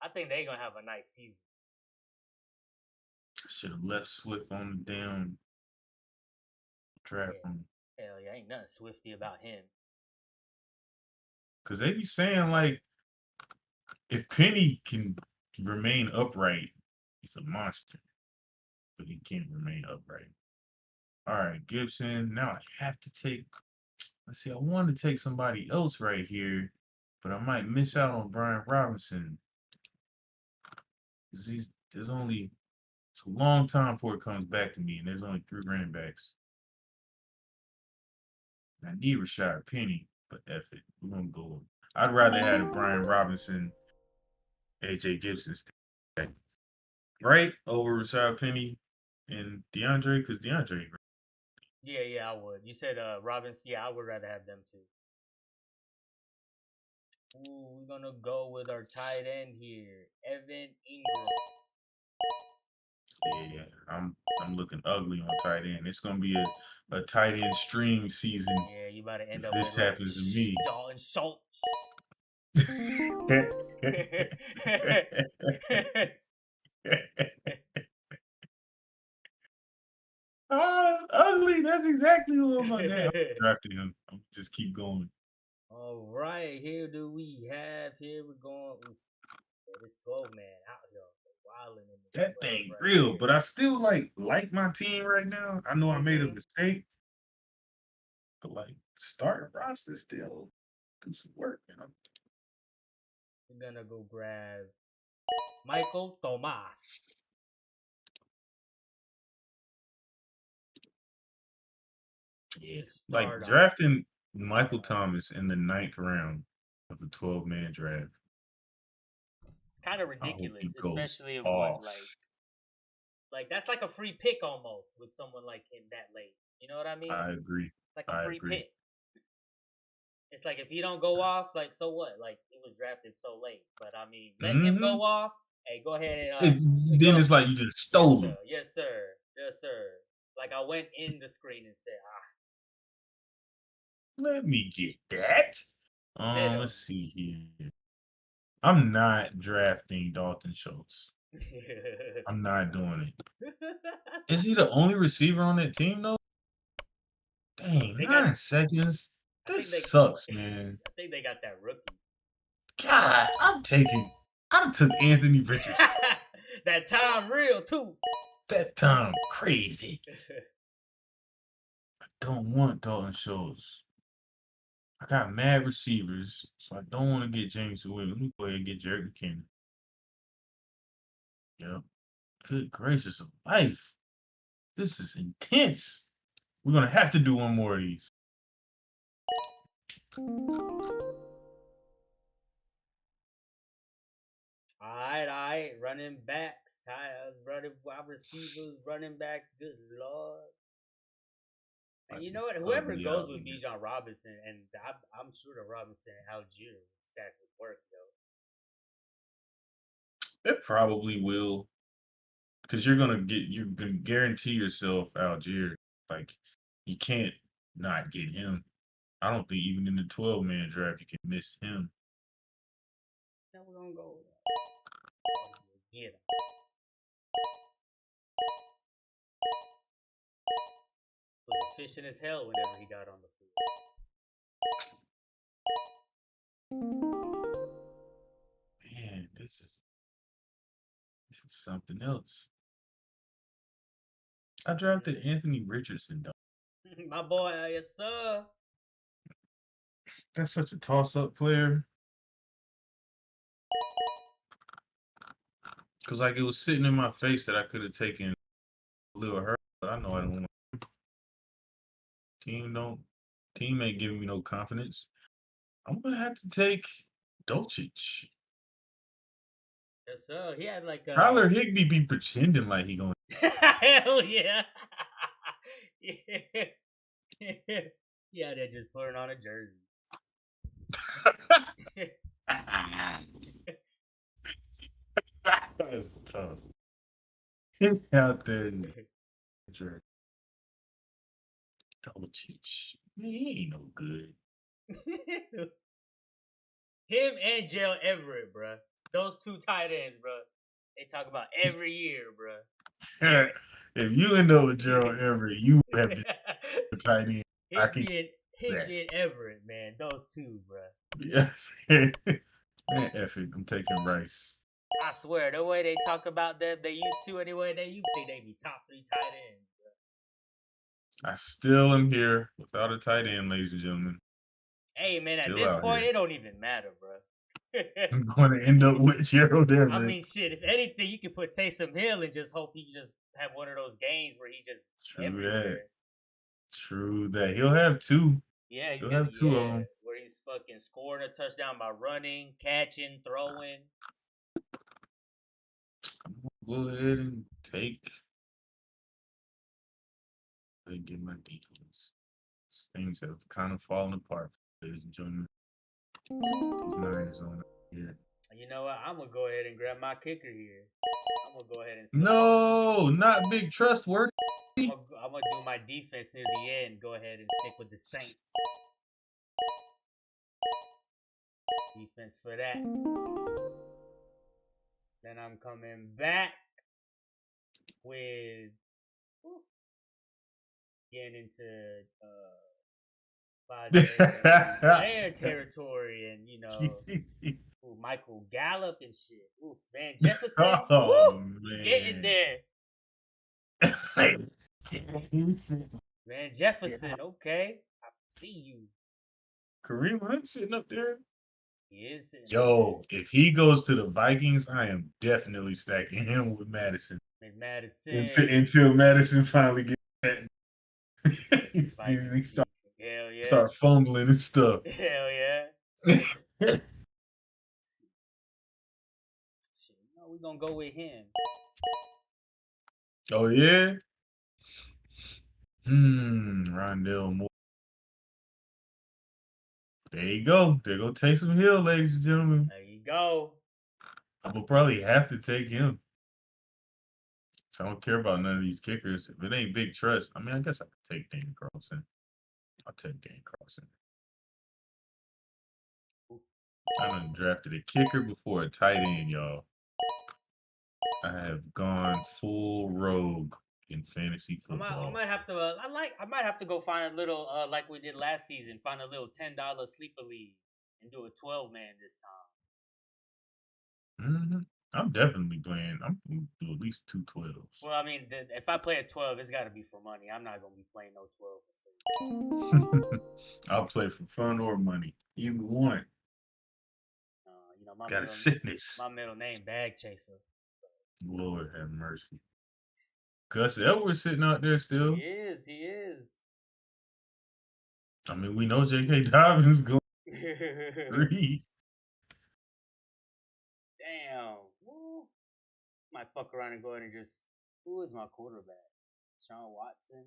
I think they gonna have a nice season. I should have left Swift on the damn draft Yeah. room. Hell yeah, ain't nothing swifty about him. Because they be saying, like, if Penny can remain upright, he's a monster. But he can't remain upright. All right, Gibson. Now I have to take. Let's see. I wanted to take somebody else right here, but I might miss out on Brian Robinson. Because there's only it's a long time before it comes back to me, and there's only 3 running backs. I need Rashad Penny, but F it. We're gonna go. I'd rather have a Brian Robinson, AJ Gibson stack, right over Rashad Penny and DeAndre, because DeAndre. Yeah, yeah, I would. You said Robinson. Yeah, I would rather have them too. Ooh, we're gonna go with our tight end here, Evan Ingram. Yeah, I'm looking ugly on tight end. It's gonna be a tight end stream season Yeah, you about to end if up with this like happens to me. Dalton Schultz. Oh, that's ugly. That's exactly what I'm about to have. I'm drafting him. I'm just keep going. All right, here do we have here we're going. Ooh, yeah, this 12 man out here, wilding in the That 12 thing right real, here. but I still like my team right now. I know I made a Mm-hmm. mistake, but like starting roster still do some work, you know. We're gonna go grab Michael Thomas Yeah, to like start off. drafting Start Michael off. Thomas in the 9th round of a 12-man draft. It's kind of I hope ridiculous, he goes especially if what off. like that's like a free pick almost with someone like him that late. You know what I mean? I agree. Like a I free agree. pick. It's like if he don't go off, like so what? Like he was drafted so late. But I mean, let him Hmm go off. Hey, go ahead and Then go. it's like you just Yes, stole sir. him. Yes, sir. Yes, sir. Like I went in the screen and said, Let me get that. get him. Let's see here. I'm not drafting Dalton Schultz. I'm not doing it. Is he the only receiver on that team though? Dang, They got. 9 seconds. I This think they. sucks, man. I think they got that rookie. God, I took Anthony Richardson. That time real too. That time crazy. Don't want Dalton Schultz. I got mad receivers, so I don't want to get James Williams. Let me go ahead and get Jared McKinnon. Yep. Good gracious of life. This is intense. We're gonna have to do one more of these. All right. Running backs, running wide receivers, running backs. Good lord. And Like you know it's what? Whoever ugly goes out with here. Bijan Robinson, and I'm sure that Robinson and Algier would stack with work though. It probably will, because you're gonna guarantee yourself Algier. Like you can't not get him. I don't think even in the 12-man draft you can miss him. Now we're gonna go get him. Was efficient as hell whenever he got on the field. Man, this is something else. I drafted Anthony Richardson, though. My boy, yes sir. That's such a toss-up player. Cause like it was sitting in my face that I could have taken Lil Hurt, but I know I don't want team don't team ain't giving me no confidence. I'm gonna have to take Dolchich. Yes sir. He had like Tyler Higbee be pretending like he gonna hell yeah. Yeah, they're just putting on a jersey. That's tough. Out there in the jerk. Dolchich. Man, he ain't no good. Him and Gerald Everett, bruh. Those two tight ends, bruh. They talk about every year, bruh. If you end up with Gerald Everett, you have been a tight end. I can Him that. getting Everett, man. Those two, bruh. Yes. Man, F it. I'm taking Rice. I swear, the way they talk about them, they used to anyway. You think they be top 3 tight ends, bruh. I still am here without a tight end, ladies and gentlemen. Hey, man, at Still this out point, here. it don't even matter, bruh. I'm going to end up with Gerald I Everett. mean, shit. If anything, you can put Taysom Hill and just hope he just have one of those games where he just True everywhere. that. True that. He'll have two. Yeah, He'll have two of them. where he's fucking scoring a touchdown by running, catching, throwing. Go ahead and take. And get my defense. Things have kind of fallen apart, ladies and gentlemen. These Niners on here. You know what? I'm gonna go ahead and grab my kicker here. I'm gonna go ahead and No, not big trustworthy. I'm gonna do my defense near the end. Go ahead and stick with the Saints. Defense for that. Then I'm coming back with getting into player territory, and you know, Michael Gallup and shit. Ooh, Van Jefferson. Oh, Woo! man. Getting there. Van Jefferson, okay. I see you. Kareem Hunt sitting up there. He is sitting Yo, if he goes to the Vikings, I am definitely stacking him with Madison. with Madison. Until Madison finally gets that. He start fumbling and stuff. Hell yeah. We're gonna go with him. Oh yeah? Rondell Moore. There you go. There go Taysom Hill, ladies and gentlemen. There you go. I will probably have to take him. So I don't care about none of these kickers. If it ain't big trust, I mean, I guess I could take Dan Carlson. I'll take Dan Carlson. I done drafted a kicker before a tight end, y'all. I have gone full rogue in fantasy football. I might have to. I might have to go find a little like we did last season. Find a little $10 sleeper league and do a 12-man this time. I'm definitely playing. I'm gonna do at least 2 12s. Well, I mean, if I play a 12, it's got to be for money. I'm not gonna be playing no 12. I'll play for fun or money, either one. You know, got a sickness. My middle name, Bag Chaser. Lord have mercy. Gus Edwards sitting out there still. He is. I mean, we know J.K. Dobbins going 3. Damn. Woo. Might fuck around and go ahead and just. Who is my quarterback? Sean Watson.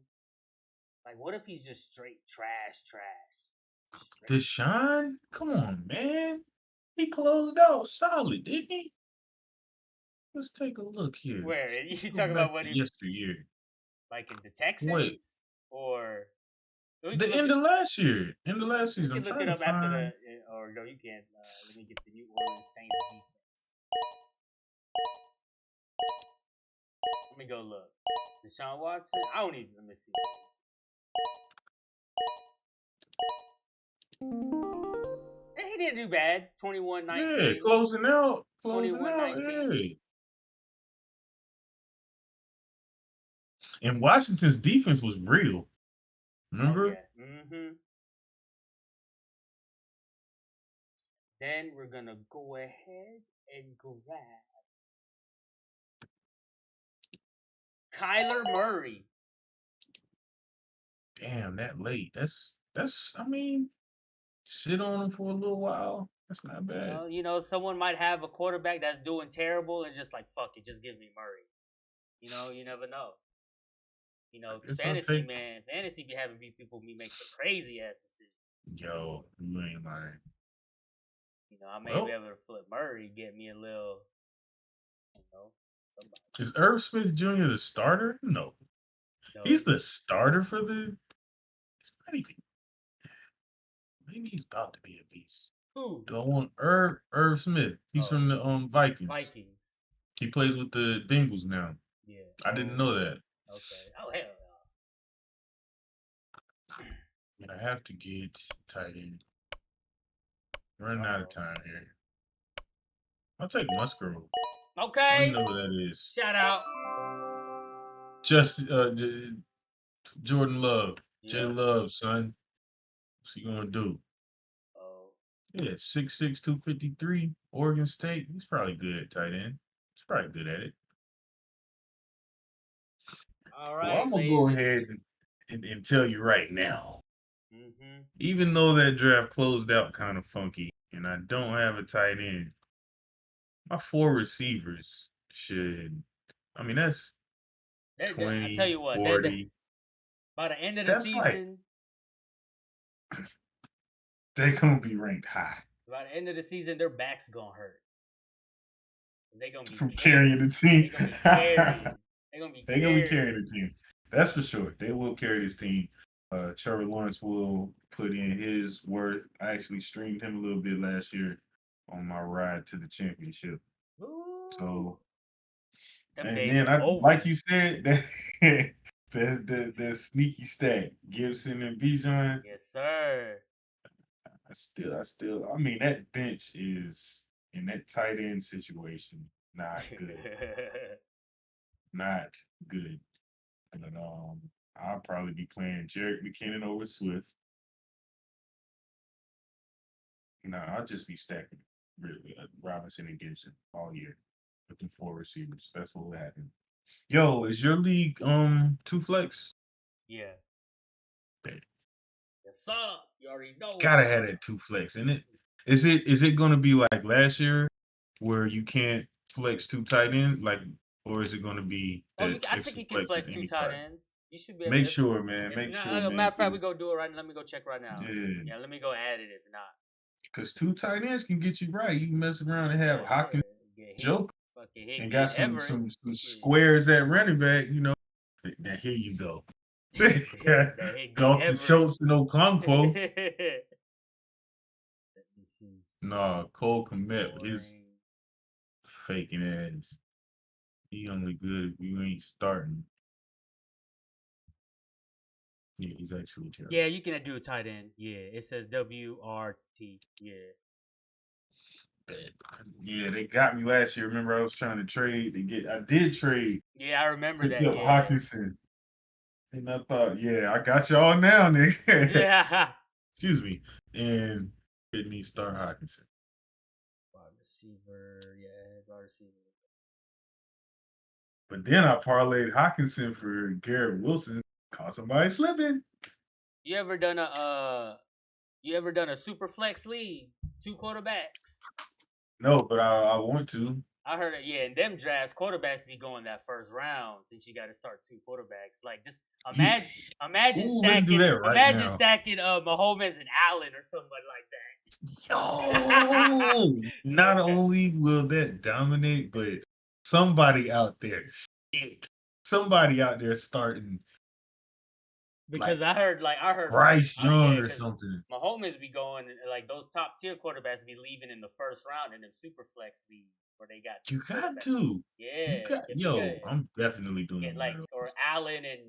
Like, what if he's just straight trash, trash? Straight. Deshaun? Come on, man. He closed out solid, didn't he? Let's take a look here. Where you Let's go talking back about what to he yesteryear. like in the Wait, Texans or we the can look end it. of last year. End of We can, last we season. I'm can look trying it to up after the find. or no, you can't. Let me get the New Orleans Saints defense. Let me go look. Deshaun Watson. I don't even. Let me see. He didn't do bad. Yeah, 21-19. closing out. Closing out. 21-19. Yeah. And Washington's defense was real. Oh Remember? yeah. Mm-hmm. Then we're gonna go ahead and grab Kyler Murray. Damn, that late. That's. I mean, sit on him for a little while. That's not bad. Someone might have a quarterback that's doing terrible and just like fuck it, just give me Murray. You never know. Guess I'll Fantasy take. man, fantasy be having people me make some crazy ass decisions. Yo, you ain't lying. I may be Well, able to flip Murray, get me a little, somebody. is Irv Smith Jr. the starter? No. No, He's the starter for the. It's not even. Maybe he's about to be a beast. who? Do I want Irv Smith? He's Oh, from the Vikings. Vikings. He plays with the Bengals now. Yeah. I didn't know that. Okay. Oh hell And I have to get tight end. Running no. out of time here. I'll take Musgrove. I don't even Okay. know who that is. Shout out. Just Jordan Love. J Yeah. Love, son. What's he gonna do? Oh. Yeah, 6'6", 253, Oregon State. He's probably good at tight end. He's probably good at it. All Well, right, I'm gonna ladies go and. ahead and tell you right now. Mm-hmm. Even though that draft closed out kind of funky, and I don't have a tight end, my 4 receivers should. I mean, that's I tell 20, you what, 40. by the end of the That's like season, they're gonna be ranked high their backs gonna hurt. They gonna be from carrying. carrying the team. They gonna be carrying. They gonna be They're gonna be carrying. carrying the team. That's for sure. They will carry this team. Trevor Lawrence will put in his worth. I actually streamed him a little bit last year on my ride to the championship. Ooh, So, them and days then are I, like over. you said, that sneaky stack, Gibson and Bijan. Yes, sir. I mean, that bench is in that tight end situation not good, not good. But I'll probably be playing Jerick McKinnon over Swift. No, I'll just be stacking really Robinson and Gibson all year with the 4 receivers. That's what will happen. Yo, is your league 2 flex? Yeah. Bet. Yes, sir. You already know. Gotta have that 2 flex in it. Is it gonna be like last year where you can't flex 2 tight ends, like, or is it gonna be Oh, that I think extra you can flex flex with two tight anybody? ends. You should be able. Make sure, man. If Make not, sure, matter man. of fact, we go do it right now. Let me go check right now. Yeah, Yeah, let me go add it. If not, because 2 tight ends can get you right. You can mess around and have hell Hopkins, yeah, get hit, Joker, fucking hit, and got get some Everett. some some Shit. squares at running back. Now here you go. That hit, get Dalton Everett. Schultz and Okonkwo. Let me see. Nah, Cole Komet with his Scoring. faking ass. He only good if you ain't starting. Yeah, he's actually terrible. Yeah, you can do a tight end. Yeah, it says WRT. Yeah. Bad. Yeah, they got me last year. Remember, I was trying to trade. I did trade. Yeah, I remember Picked that. up Yeah. Hawkinson. And I thought, yeah, I got y'all now, nigga. Yeah. Excuse me. And didn't need start Hawkinson. Wide receiver. Yeah, wide receiver. But then I parlayed Hawkinson for Garrett Wilson. Caught somebody slipping. You ever done a You ever done a super flex league? 2 quarterbacks. No, but I want to. I heard it. Yeah, in them drafts, quarterbacks be going that first round since you got to start 2 quarterbacks. Like just Yeah. imagine Ooh, let's do that right imagine now. stacking Mahomes and Allen or somebody like that. Yo, not only will that dominate, but somebody out there, sick. Somebody out there starting Because like I heard like Bryce Young yeah, or because something. Mahomes be going like those top tier quarterbacks be leaving in the first round in them super flex leagues where they got two You got quarterbacks. to. You Yeah, got if you yo, I'm definitely get doing one like of or those. Allen and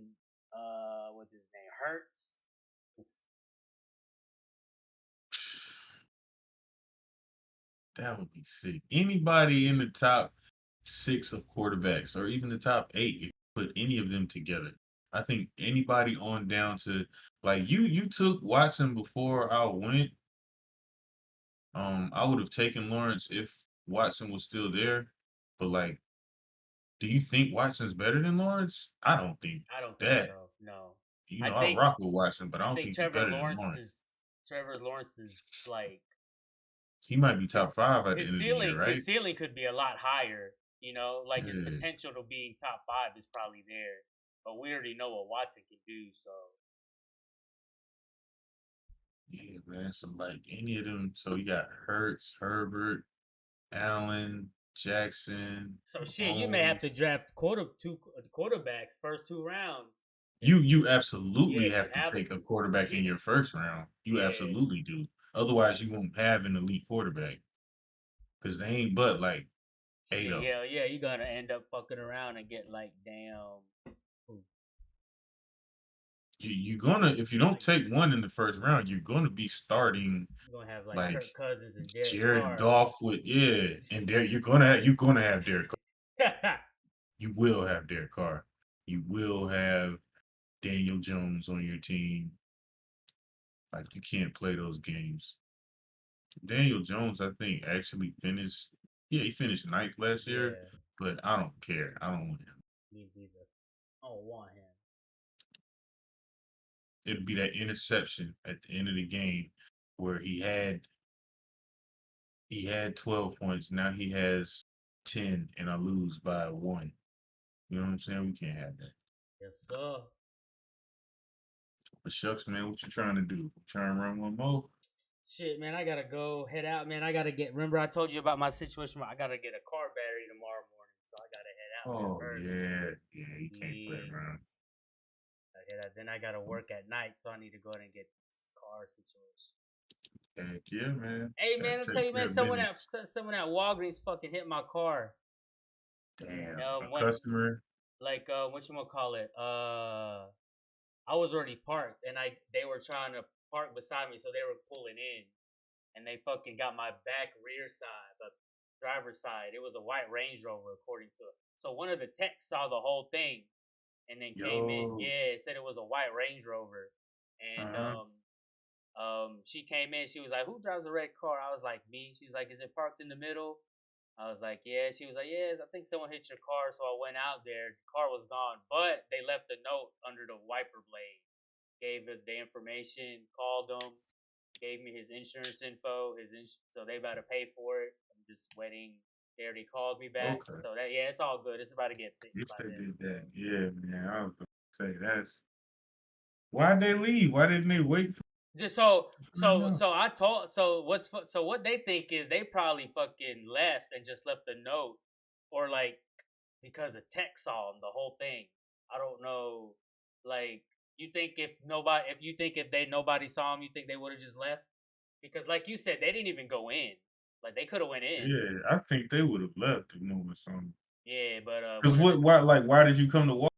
what's his name Hurts. That would be sick. Anybody in the top six of quarterbacks, or even the top eight, if you put any of them together. I think anybody on down to like you took Watson before I went. I would have taken Lawrence if Watson was still there. But like, do you think Watson's better than Lawrence? I don't think I don't think that. so. No, You I know, I think rock with Watson, but I I don't think think he's better than Lawrence. Trevor Lawrence is like He might be his top five at the end of the year, his right? ceiling could be a lot higher. You know, like his Yeah, potential to being top five is probably there, but we already know what Watson can do. So, yeah, man. So like any of them. So you got Hurts, Herbert, Allen, Jackson, so shit, you may have to Mahomes. draft two quarterbacks first 2 rounds. And You yeah, absolutely you have to have take to. a quarterback in Yeah, your first round. You yeah. absolutely do. Otherwise, you won't have an elite quarterback because they ain't but like eight Shit, of them. yeah, yeah. You're gonna end up fucking around and get like damn. Who- You're gonna if you don't Like take one in the first round, you're gonna be starting you're gonna have like like Kirk Cousins and Derek Jared Carr. Goff with yeah, and there you're gonna have Derek. You will have Derek Carr. You will have Daniel Jones on your team. Like you can't play those games. Daniel Jones, I think, actually finished. Yeah, he finished ninth last year, Yeah, but I don't care. I don't want him. me neither. I don't want him. It'd be that interception at the end of the game where he had 12 points. Now he has 10, and I lose by one. You know what I'm saying? We can't have that. Yes, sir. But shucks, man, what you trying to do? Trying to run one more? Shit, man, I gotta go head out, man. I gotta get. Remember, I told you about my situation. I gotta get a car battery tomorrow morning, so I gotta head out there Oh early. yeah, yeah. You can't play Yeah, around. I head out. Then I gotta work at night, so I need to go ahead and get this car situation. Heck yeah, man. Hey, man, Gotta I tell take you, man, care of business. someone at Walgreens fucking hit my car. Damn, a When customer. like what you gonna call it? I was already parked, and they were trying to park beside me, so they were pulling in, and they fucking got my back rear side, the driver's side. It was a white Range Rover, according to it. So one of the techs saw the whole thing, and then came in. Yo. Yeah, it said it was a white Range Rover, and Uh-huh. she came in. She was like, "Who drives a red car?" I was like, "Me." She's like, "Is it parked in the middle?" I was like, "Yeah." She was like, "Yes, I think someone hit your car." So I went out there. The car was gone, but they left a note under the wiper blade. Gave it the information, called them, gave me his insurance info. So they about to pay for it. I'm just waiting. They already called me back, Okay. so that yeah, it's all good. It's about to get fixed If by they then. did So that, yeah, man. I was gonna say that's why'd they leave? Why didn't they wait for just to find out? I told so what they think is they probably fucking left and just left a note or like because a tech saw them the whole thing. I don't know. Like you think if you think if they nobody saw them, you think they would have just left because like you said they didn't even go in. Like they could have went in. Yeah, I think they would have left the moment something. Yeah, but Cause one of the why did you come to walk?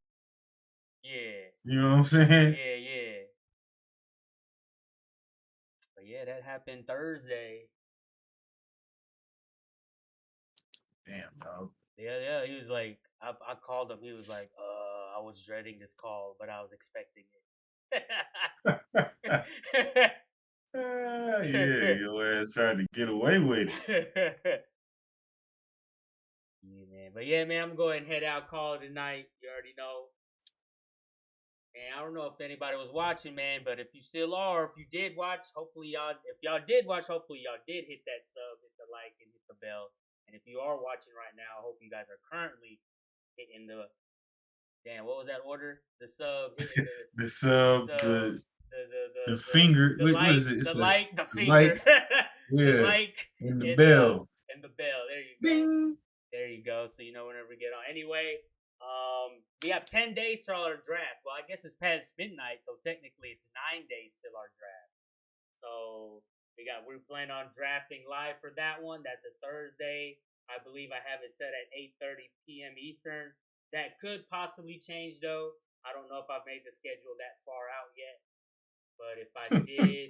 yeah You know what I'm saying? yeah. But yeah, that happened Thursday. Damn, dog. Yeah. He was like, I called him. He was like, I was dreading this call, but I was expecting Yeah, it. your ass tried to get away with it. Yeah, man. But yeah, man, I'm going to head out, call it a night. You already know. And I don't know if anybody was watching, man, but if you still are, if you did watch, hopefully y'all, if y'all did watch, hopefully y'all did hit that sub, hit the like, and hit the bell. And if you are watching right now, I hope you guys are currently hitting the damn. What was that order? The sub, hitting The the sub, sub, the finger. the What is like, it? It's the like, the the finger, like, the yeah, like, and the and bell. and the bell. There you go. Ding. There you go. So you know whenever we get on. Anyway, we have 10 days till our draft. Well, I guess it's past midnight, so technically it's 9 days till our draft. So we're planning on drafting live for that one. That's a Thursday. I believe I have it set at 8:30 p.m. Eastern. That could possibly change though. I don't know if I've made the schedule that far out yet. But if I did,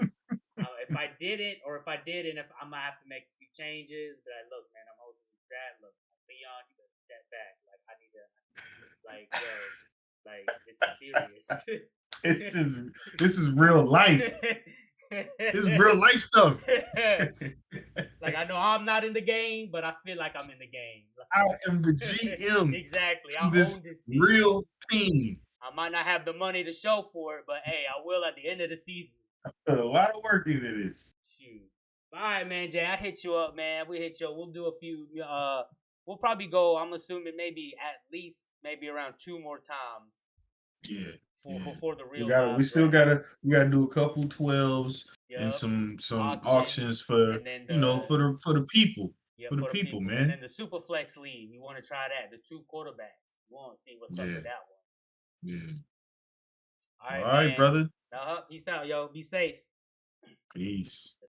if I didn't, or if I did, and if I might have to make a few changes, but I look, man, I'm hosting this draft. Look, Leon, you better step back. Like I need to, like, yo, like this is serious. It's this is real life. This is real life stuff. Like I know I'm not in the game, but I feel like I'm in the game. I am the GM Exactly. to I this own this team. real team. I might not have the money to show for it, but hey, I will at the end of the season. Put a lot of work into this. Shoot. All right, man, Jay. I hit you up, man. We hit you up. We'll do a few. We'll probably go. I'm assuming maybe at least maybe around 2 more times Yeah. before the real. We still draft. gotta do a couple 12s and Yep. some auctions for and then for the people. yeah, For the for the people, people, and man. then the super flex league. We want to try that. The 2 quarterbacks. We want to see what's up Yeah. with that one. Yeah. All right, All right, man. brother. Peace out, yo. Be safe. Peace.